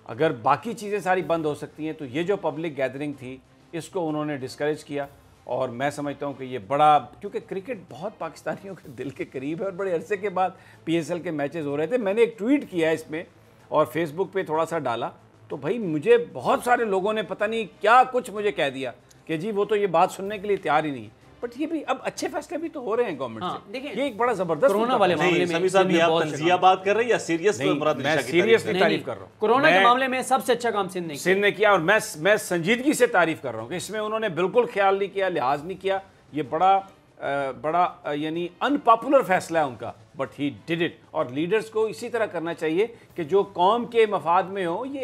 अगर बाकी चीज़ें सारी बंद हो सकती हैं, तो ये जो पब्लिक गैदरिंग थी इसको उन्होंने डिस्करेज किया। और मैं समझता हूँ कि ये बड़ा, क्योंकि क्रिकेट बहुत पाकिस्तानियों के दिल के करीब है और बड़े अरसे के बाद PSL के मैचेस हो रहे थे। मैंने एक ट्वीट किया है इसमें और फेसबुक पे थोड़ा सा डाला, तो भाई मुझे बहुत सारे लोगों ने पता नहीं क्या कुछ मुझे कह दिया कि जी वो तो ये बात सुनने के लिए तैयार ही नहीं। बट ये भी अब अच्छे फैसले भी तो हो रहे हैं गवर्नमेंट से। देखिए ये एक बड़ा जबरदस्त कोरोना वाले मामले में, समी साहब ये आप तंजिया बात कर रहे हैं या सीरियस? मैं सीरियसली तारीफ कर रहा हूँ। कोरोना के मामले में सबसे अच्छा काम सिंध ने किया, और मैं संजीदगी से तारीफ कर रहा हूँ कि इसमें उन्होंने बिल्कुल ख्याल नहीं किया, लिहाज नहीं किया। ये बड़ा यानी अनपॉपुलर फैसला है उनका, बट ही डिड इट। और लीडर्स को इसी तरह करना चाहिए कि जो कौम के मफाद में हो, ये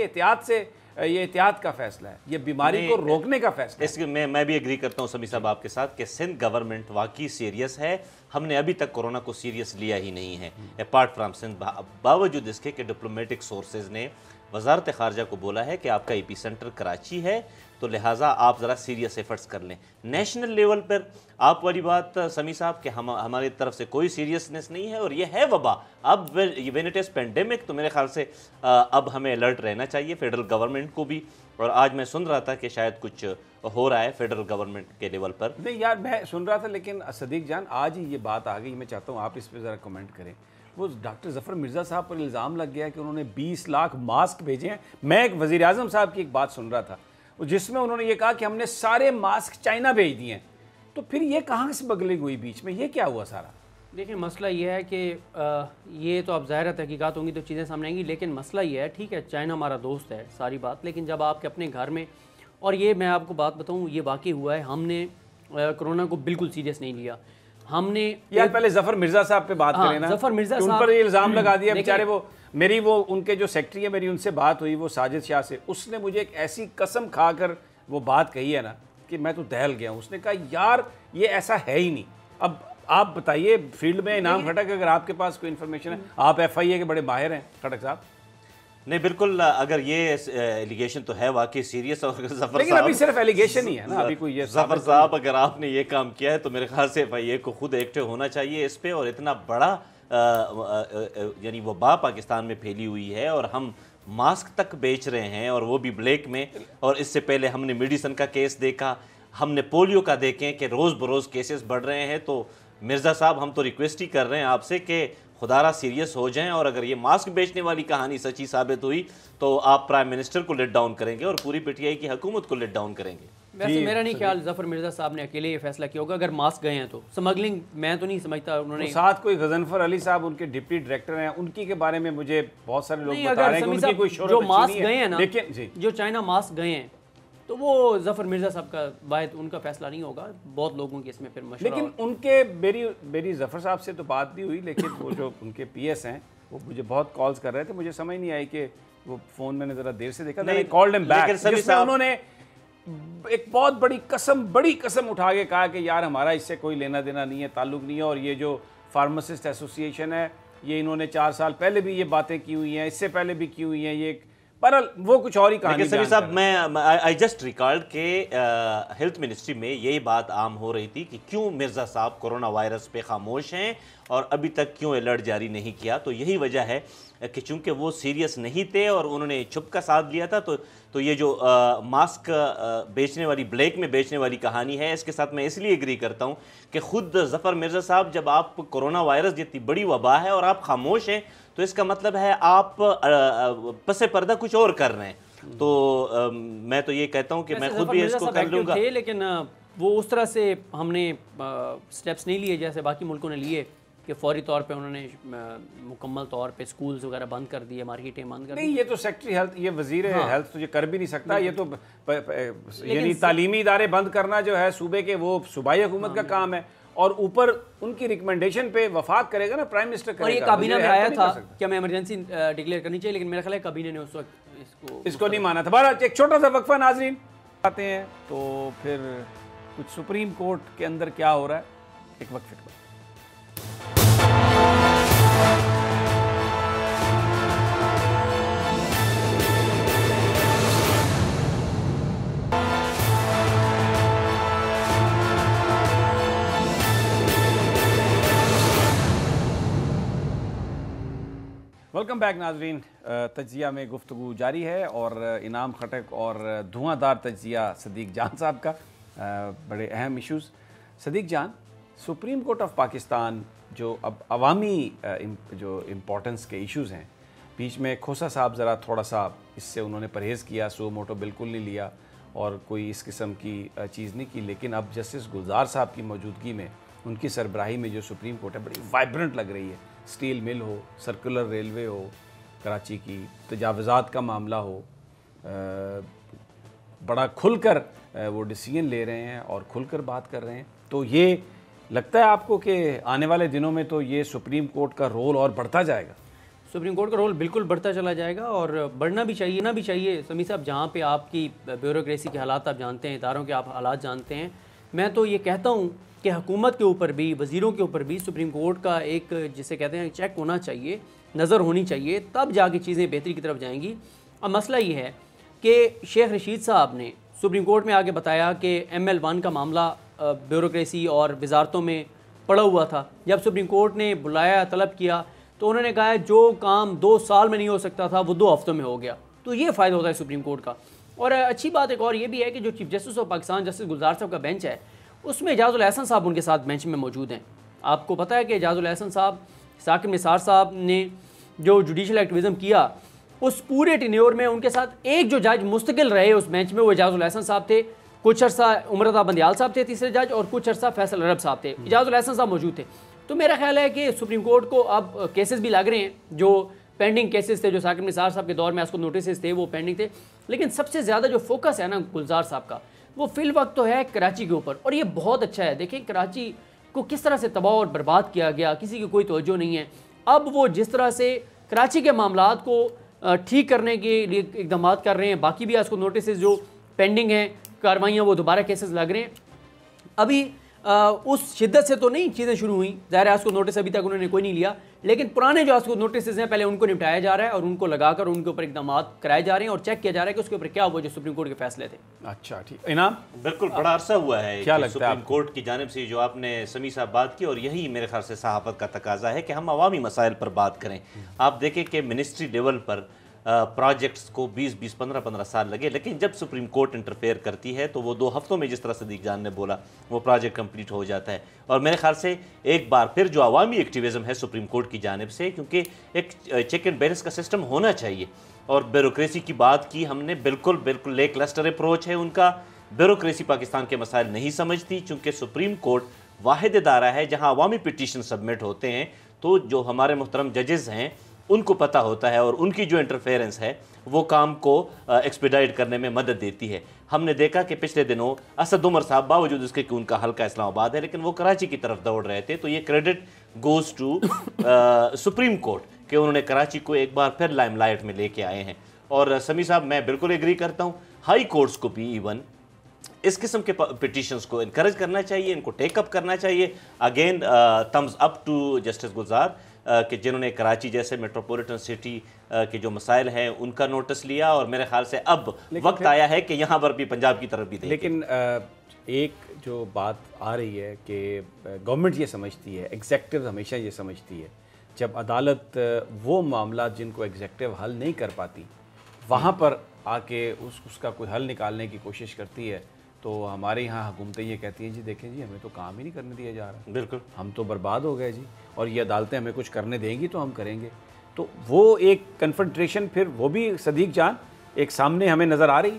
एहतियात का फैसला है, ये बीमारी को रोकने का फैसला है। इसके मैं भी एग्री करता हूँ समी साहब आपके साथ कि सिंध गवर्नमेंट वाकई सीरियस है। हमने अभी तक कोरोना को सीरियस लिया ही नहीं है, अपार्ट फ्राम सिंध, बावजूद इसके कि डिप्लोमेटिक सोर्सेज ने वजारत ख़ारजा को बोला है कि आपका एपी सेंटर कराची है, तो लिहाजा आप ज़रा सीरियस एफर्ट्स कर लें। नेशनल लेवल पर आप वाली बात समी साहब कि हमारी तरफ से कोई सीरियसनेस नहीं है और ये है वबा। अब व्हेन इट इज़ पेंडेमिक, तो मेरे ख्याल से अब हमें अलर्ट रहना चाहिए, फेडरल गवर्नमेंट को भी। और आज मैं सुन रहा था कि शायद कुछ हो रहा है फेडरल गवर्नमेंट के लेवल पर। नहीं यार, मैं सुन रहा था, लेकिन सदीक जान आज ही ये बात आ गई, मैं चाहता हूँ आप इस पर ज़रा कमेंट करें। वो डॉक्टर ज़फ़र मिर्ज़ा साहब पर इल्ज़ाम लग गया कि उन्होंने 20 लाख मास्क भेजे हैं। मैं एक वज़ीर आज़म साहब की एक बात सुन रहा था जिसमें उन्होंने ये कहा कि हमने सारे मास्क चाइना भेज दिए हैं। तो फिर ये कहाँ से बगलिंग हुई बीच में, ये क्या हुआ सारा? देखिए मसला ये है कि ये तो अब ज़ाहिर तहकीकात होंगी तो चीज़ें सामने आएंगी, लेकिन मसला ये है, ठीक है चाइना हमारा दोस्त है सारी बात, लेकिन जब आपके अपने घर में, और ये मैं आपको बात बताऊँ, ये वाकई हुआ है, हमने कोरोना को बिल्कुल सीरियस नहीं लिया। हमने यार पहले ज़फ़र मिर्ज़ा साहब पे बात करें ना। ज़फ़र मिर्ज़ा उन साहब पर ये इल्ज़ाम लगा दिया बेचारे। वो उनके जो सेक्रेटरी है, मेरी उनसे बात हुई, वो साजिद शाह से, उसने मुझे एक ऐसी कसम खाकर वो बात कही है ना कि मैं तो दहल गया हूँ। उसने कहा यार ये ऐसा है ही नहीं। अब आप बताइए, फील्ड में इनाम खटक, अगर आपके पास कोई इन्फॉर्मेशन है, आप FIA के बड़े माहिर हैं खटक साहब। नहीं बिल्कुल, अगर ये एलिगेशन तो है वाकई सीरियस, और ज़फ़र लेकिन अभी सिर्फ एलिगेशन ही है ना, अभी कोई ये ज़फ़र साहब अगर आपने ये काम किया है तो मेरे ख्याल से FIA को खुद एक्टिव होना चाहिए इस पे। और इतना बड़ा यानी वबा पाकिस्तान में फैली हुई है और हम मास्क तक बेच रहे हैं और वो भी ब्लैक में। और इससे पहले हमने मेडिसन का केस देखा, हमने पोलियो का देखें कि रोज़ बरोज़ केसेस बढ़ रहे हैं। तो मिर्ज़ा साहब हम तो रिक्वेस्ट ही कर रहे हैं आपसे कि खुदारा सीरियस हो जाएं, और अगर ये मास्क बेचने वाली कहानी सच्ची साबित हुई तो आप प्राइम मिनिस्टर को लेट डाउन करेंगे और पूरी PTI की हुकूमत को लेट डाउन करेंगे। वैसे मेरा नहीं ख्याल ज़फ़र मिर्ज़ा साहब ने अकेले ये फैसला किया होगा। अगर मास्क गए हैं तो स्मगलिंग मैं तो नहीं समझता उन्होंने। साथ कोई गजनफर अली साहब उनके डिप्टी डायरेक्टर हैं, उनकी के बारे में मुझे बहुत सारे लोग बता रहे हैं कि उनकी कोई शोहरत जो अच्छी मास्क नहीं है। गए हैं ना, लेकिन जी, जो चाइना मास्क गए हैं, तो वो ज़फ़र मिर्ज़ा साहब का वाहिद उनका फैसला नहीं होगा, बहुत लोगों की इसमें फिर मशवरा। लेकिन उनके मेरी ज़फ़र साहब से तो बात नहीं हुई, लेकिन वो जो उनके PS हैं वो मुझे बहुत कॉल्स कर रहे थे। मुझे समझ नहीं आई कि वो फ़ोन मैंने ज़रा देर से देखा, मैंने कॉल्ड हिम बैक, जिसमें उन्होंने एक बहुत बड़ी कसम उठा के कहा कि यार हमारा इससे कोई लेना देना नहीं है, ताल्लुक़ नहीं है। और ये जो फार्मासिस्ट एसोसिएशन है, ये इन्होंने 4 साल पहले भी ये बातें की हुई हैं, इससे पहले भी की हुई हैं। ये पर वो कुछ और ही कहानी। सभी साहब, मैं आई जस्ट रिकॉर्ड के हेल्थ मिनिस्ट्री में यही बात आम हो रही थी कि क्यों मिर्ज़ा साहब कोरोना वायरस पे खामोश हैं और अभी तक क्यों अलर्ट जारी नहीं किया। तो यही वजह है कि चूंकि वो सीरियस नहीं थे और उन्होंने चुप का साथ लिया था। तो ये जो मास्क बेचने वाली, ब्लैक में बेचने वाली कहानी है, इसके साथ मैं इसलिए एग्री करता हूँ कि खुद ज़फ़र मिर्ज़ा साहब, जब आप कोरोना वायरस जितनी बड़ी वबा है और आप खामोश हैं, तो इसका मतलब है आप पसे पर्दा कुछ और कर रहे हैं। तो मैं तो ये कहता हूँ कि मैं खुद भी इसको कर लूँगा। लेकिन वो उस तरह से हमने स्टेप्स नहीं लिए जैसे बाकी मुल्कों ने लिए कि फौरी तौर पे उन्होंने मुकम्मल तौर पे स्कूल्स वगैरह बंद कर दिए, मार्केटें बंद कर दी। नहीं, ये तो सेक्रेटरी हेल्थ, ये वजीर हेल्थ तो ये कर भी नहीं सकता। ये तो यानी तालीमी इदारे बंद करना जो है सूबे के, वो सूबाई हुकूमत का काम है। और ऊपर उनकी रिकमेंडेशन पे वफाक करेगा ना प्राइम मिनिस्टर करेगा। और ये काबीना में आया था कि हमें इमरजेंसी डिक्लेयर करनी चाहिए, लेकिन मेरा ख्याल है काबीना ने उस वक्त इसको नहीं माना था। बहरहाल एक छोटा सा वक्फा नाजरीन आते हैं, तो फिर कुछ सुप्रीम कोर्ट के अंदर क्या हो रहा है, एक वक्फे के बाद। वेलकम बैक नाजरीन। तज्जिया में गुफ्तगू जारी है और इनाम खटक और धुआंधार तज्जिया सदीक जान साहब का, बड़े अहम इश्यूज़। सदीक जान, सुप्रीम कोर्ट ऑफ पाकिस्तान जो अब अवामी जो इम्पोर्टेंस के इश्यूज़ हैं, बीच में खोसा साहब ज़रा थोड़ा सा इससे उन्होंने परहेज़ किया, सो मोटो बिल्कुल नहीं लिया और कोई इस किस्म की चीज़ नहीं की। लेकिन अब जस्टिस गुलजार साहब की मौजूदगी में, उनकी सरबराही में जो सुप्रीम कोर्ट है, बड़ी वाइब्रेंट लग रही है। स्टील मिल हो, सर्कुलर रेलवे हो, कराची की तजावज़ात का मामला हो, बड़ा खुलकर वो डिसीजन ले रहे हैं और खुलकर बात कर रहे हैं। तो ये लगता है आपको कि आने वाले दिनों में तो ये सुप्रीम कोर्ट का रोल और बढ़ता जाएगा? सुप्रीम कोर्ट का रोल बिल्कुल बढ़ता चला जाएगा और बढ़ना भी चाहिए, ना भी चाहिए। समी साहब, जहाँ पे आपकी ब्यूरोक्रेसी के हालात आप जानते हैं, इदारों के आप हालात जानते हैं, मैं तो ये कहता हूँ कि हुकूमत के ऊपर भी, वज़ीरों के ऊपर भी सुप्रीम कोर्ट का एक, जिसे कहते हैं, चेक होना चाहिए, नज़र होनी चाहिए, तब जाके चीज़ें बेहतरी की तरफ जाएंगी। अब मसला ये है कि शेख रशीद साहब ने सुप्रीम कोर्ट में आके बताया कि ML1 का मामला ब्यूरोक्रेसी और वजारतों में पड़ा हुआ था। जब सुप्रीम कोर्ट ने बुलाया, तलब किया, तो उन्होंने कहा है जो काम 2 साल में नहीं हो सकता था वो 2 हफ्तों में हो गया। तो ये फ़ायदा होता है सुप्रीम कोर्ट का। और अच्छी बात एक और ये भी है कि जो chief justice of Pakistan justice Gulzar sahab का बेंच है, उसमें एजाजुल एहसन साहब उनके साथ बेंच में मौजूद हैं। आपको पता है कि एजाजुल एहसन साहब, साकिब निसार साहब ने जो जुडिशल एक्टिविज़म किया, उस पूरे टेन्योर में उनके साथ एक जो जज मुस्तकिल रहे उस बेंच में, वो एजाजुल एहसन साहब थे। कुछ अर्सा उमरता बंदियाल साहब थे तीसरे जज, और कुछ अर्सा फैसल अरब साहब थे। एजाजुल एहसन साहब मौजूद थे। तो मेरा ख्याल है कि सुप्रीम कोर्ट को अब केसेस भी लग रहे हैं, जो पेंडिंग केसेस थे, जो साकिब निसार साहब के दौर में उसको नोटिस थे वो पेंडिंग थे। लेकिन सबसे ज़्यादा जो फोकस है ना गुलजार साहब का, वो फिल वक्त तो है कराची के ऊपर, और ये बहुत अच्छा है। देखें कराची को किस तरह से तबाह और बर्बाद किया गया, किसी की कोई तवज्जो नहीं है। अब वो जिस तरह से कराची के मामलात को ठीक करने के लिए इकदाम कर रहे हैं, बाकी भी उसको नोटिस जो पेंडिंग हैं कार्रवाइयाँ, वो दोबारा केसेस लग रहे हैं। अभी उस शिद्दत से तो नहीं चीज़ें शुरू हुई, ज़ाहिर है उसको नोटिस अभी तक उन्होंने कोई नहीं लिया, लेकिन पुराने जो उसको नोटिस हैं पहले उनको निपटाया जा रहा है और उनको लगाकर उनके ऊपर इकदाम कराए जा रहे हैं और चेक किया जा रहा है कि उसके ऊपर क्या हुआ जो सुप्रीम कोर्ट के फैसले थे। अच्छा ठीक, इनाम बिल्कुल बड़ा अरसा हुआ है क्या कि लगता है सुप्रीम कोर्ट की जानिब से जो आपने समी साहब बात की, और यही मेरे ख्याल से सहाफत का तकाजा है कि हम अवामी मसाइल पर बात करें। आप देखें कि मिनिस्ट्री लेवल पर प्रोजेक्ट्स को 20-20, 15-15 साल लगे, लेकिन जब सुप्रीम कोर्ट इंटरफेयर करती है तो वो 2 हफ्तों में, जिस तरह सदीक जान ने बोला, वो प्रोजेक्ट कंप्लीट हो जाता है। और मेरे ख्याल से एक बार फिर जो अवामी एक्टिविज़म है सुप्रीम कोर्ट की जानिब से, क्योंकि एक चेक एंड बैलेंस का सिस्टम होना चाहिए। और ब्यूरोक्रेसी की बात की हमने, बिल्कुल बिल्कुल एक क्लस्टर अप्रोच है उनका। ब्यूरोक्रेसी पाकिस्तान के मसाइल नहीं समझती, चूँकि सुप्रीम कोर्ट वाहिद इदारा है जहाँ अवामी पिटीशन सबमिट होते हैं, तो जो हमारे मुहतरम जजेज़ हैं उनको पता होता है और उनकी जो इंटरफेरेंस है वो काम को एक्सपीडाइट करने में मदद देती है। हमने देखा कि पिछले दिनों असद उमर साहब, बावजूद उसके कि उनका हल्का इस्लामाबाद है, लेकिन वो कराची की तरफ दौड़ रहे थे। तो ये credit goes to supreme court कि उन्होंने कराची को एक बार फिर लाइमलाइट में लेके आए हैं। और समी साहब, मैं बिल्कुल एग्री करता हूँ, हाई कोर्ट्स को भी इवन इस किस्म के पिटीशंस को इनकरेज करना चाहिए, इनको टेकअप करना चाहिए। Again thumbs up to justice Gulzar कि जिन्होंने कराची जैसे मेट्रोपॉलिटन सिटी के जो मसाइल हैं उनका नोटिस लिया, और मेरे ख्याल से अब वक्त आया है कि यहाँ पर भी पंजाब की तरफ भी देखें। लेकिन एक जो बात आ रही है कि गवर्नमेंट ये समझती है, एग्जेक्टिव हमेशा ये समझती है, जब अदालत वो मामला जिनको एग्जेक्टिव हल नहीं कर पाती वहाँ पर आके उसका कोई हल निकालने की कोशिश करती है, तो हमारे यहाँ हुकूमतें ये कहती हैं जी देखें जी हमें तो काम ही नहीं करने दिया जा रहा, बिल्कुल हम तो बर्बाद हो गए जी, और ये अदालतें हमें कुछ करने देंगी तो हम करेंगे। तो वो एक कन्फ्रंट्रेशन फिर वो भी सदीक जान एक सामने हमें नज़र आ रही।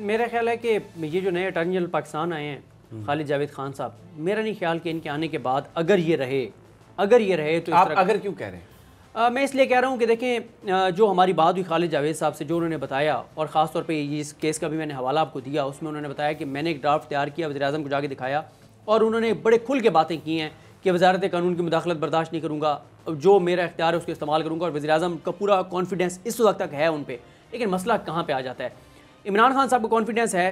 मेरा ख्याल है कि ये जो नए अटॉर्नी जनरल पाकिस्तान आए हैं खालिद जावेद खान साहब, मेरा नहीं ख्याल कि इनके आने के बाद अगर ये रहे तो आप अगर क्यों कह रहे हैं? मैं इसलिए कह रहा हूँ कि देखें जो हमारी बात हुई खालिद जावेद साहब से, जो उन्होंने बताया, और ख़ास तौर पे इस केस का भी मैंने हवाला आपको दिया, उसमें उन्होंने बताया कि मैंने एक ड्राफ्ट तैयार किया, वज़ीर-ए-आज़म को जाके दिखाया, और उन्होंने बड़े खुल के बातें की हैं कि वजारत कानून की मुदाखलत बर्दाश्त नहीं करूँगा, जो मेरा इख्तियार है उसको इस्तेमाल करूँगा, और वज़ीर-ए-आज़म का पूरा कॉन्फिडेंस इस वक्त तक है उन पर। लेकिन मसला कहाँ पर आ जाता है, इमरान खान साहब का कॉन्फिडेंस है,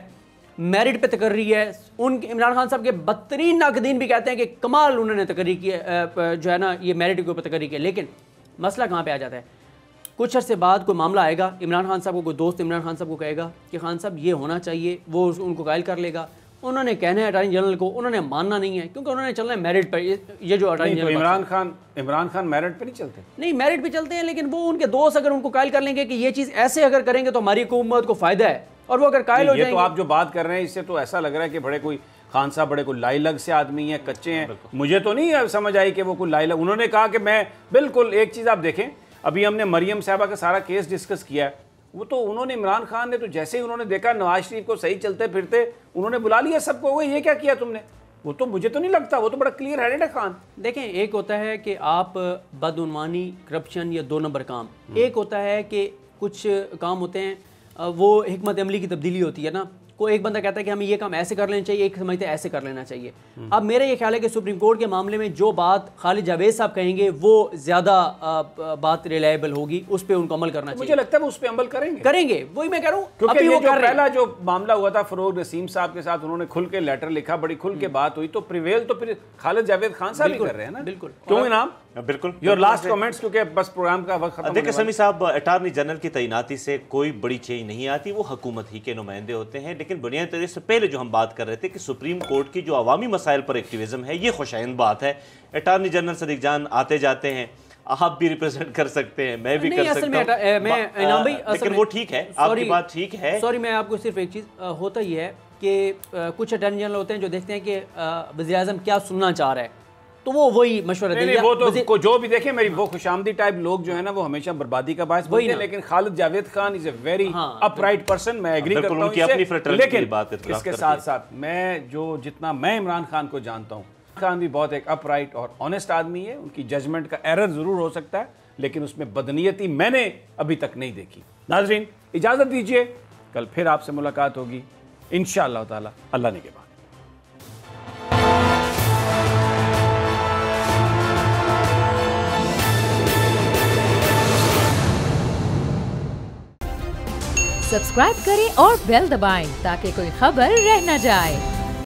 मेरिट पे तकर्री है, उन इमरान खान साहब के बदतरीन नाकदीन भी कहते हैं कि कमाल उन्होंने तकर्री की जो है ना ये मेरिट के ऊपर तकर्री की। लेकिन मसला कहाँ पे आ जाता है, कुछ अर्से बाद कोई मामला आएगा, इमरान खान साहब को कोई दोस्त इमरान खान साहब को कहेगा कि खान साहब ये होना चाहिए, वो उनको कायल कर लेगा, उन्होंने कहना है अटॉर्नी जनरल को, उन्होंने मानना नहीं है, क्योंकि उन्होंने चलना है मेरिट पर। ये जो attorney general Imran Khan merit पर नहीं चलते, नहीं मेरिट पर चलते हैं, लेकिन वो उनके दोस्त अगर उनको कायल कर लेंगे कि ये चीज़ ऐसे अगर करेंगे तो हमारी हुकूमत को फ़ायदा है, और वो अगर कायल हो जाएंगे। तो आप जो बात कर रहे हैं इससे तो ऐसा लग रहा है कि बड़े कोई खान साहब बड़े कोई लाइलग से आदमी हैं, कच्चे हैं। मुझे तो नहीं समझ आई कि वो कोई लाइलग, उन्होंने कहा कि मैं बिल्कुल, एक चीज़ आप देखें, अभी हमने मरियम साहबा का सारा केस डिस्कस किया है, वो तो उन्होंने, इमरान खान ने तो जैसे ही उन्होंने देखा नवाज शरीफ को सही चलते फिरते, उन्होंने बुला लिया सबको, वो ये क्या किया तुमने, वो तो मुझे तो नहीं लगता, वो तो बड़ा क्लियर हेडेड है खान। देखें, एक होता है कि आप बदउनवानी, करप्शन या 2 नंबर काम, एक होता है कि कुछ काम होते हैं वो हिकमत अमली की तब्दीली होती है ना, कोई एक बंदा कहता है कि हमें ये काम ऐसे कर लेना चाहिए, एक समझते हैं ऐसे कर लेना चाहिए। अब मेरा ये ख्याल है कि सुप्रीम कोर्ट के मामले में जो बात खालिद जावेद साहब कहेंगे वो ज़्यादा बात रिलायबल होगी, उस पर उनको अमल करना चाहिए। मुझे लगता है वो उस पर अमल करेंगे, वही मैं कह रहा हूँ। क्योंकि ये जो पहला जो मामला हुआ था फरोग नसीम साहब के साथ, उन्होंने खुल के लेटर लिखा, बड़ी खुल के बात हुई, तो प्रिवेल तो फिर खालिद जावेद खान साहब ही कर रहे हैं ना। बिल्कुल। क्यों इनाम? बिल्कुल। योर लास्ट कमेंट्स, क्योंकि बस प्रोग्राम का वक्त खत्म। देखिए समी साहब, अटॉर्नी जनरल की तैनाती से कोई बड़ी चेंज नहीं आती, वो हुकूमत ही के नुमाइंदे होते हैं। लेकिन बुनियादी तौर से पहले जो हम बात कर रहे थे कि सुप्रीम कोर्ट की जो अवामी मसाइल पर एक्टिविज्म है, ये खुशाइंद बात है। अटॉर्नी जनरल सदीक जान आते जाते हैं, आप भी रिप्रेजेंट कर सकते हैं, मैं भी कर सकता हूं, लेकिन वो ठीक है, आपकी बात ठीक है। सॉरी, मैं आपको सिर्फ एक चीज़, होता ही है कि कुछ अटॉर्नी जनरल होते हैं जो देखते हैं कि वज़ीर आज़म क्या सुनना चाह रहा है, तो वो वही मशवरा देंगे। वो तो जो भी देखे, मेरी वो खुशामदी टाइप लोग जो है ना, वो हमेशा बर्बादी का बायस बनते हैं। लेकिन Khalid Javed Khan is a very upright person, मैं एग्री करता हूं इससे। लेकिन इसके साथ साथ मैं जितना मैं इमरान खान को जानता हूं, खान भी बहुत एक अपराइट और ऑनेस्ट आदमी है। उनकी जजमेंट का एरर जरूर हो सकता है, लेकिन उसमें बदनीयती मैंने अभी तक नहीं देखी। नाज़रीन, इजाजत दीजिए, कल फिर आपसे मुलाकात होगी इंशाअल्लाह ताला, अल्लाह ने के बाद। सब्सक्राइब करें और बेल दबाएं ताकि कोई खबर रह न जाए।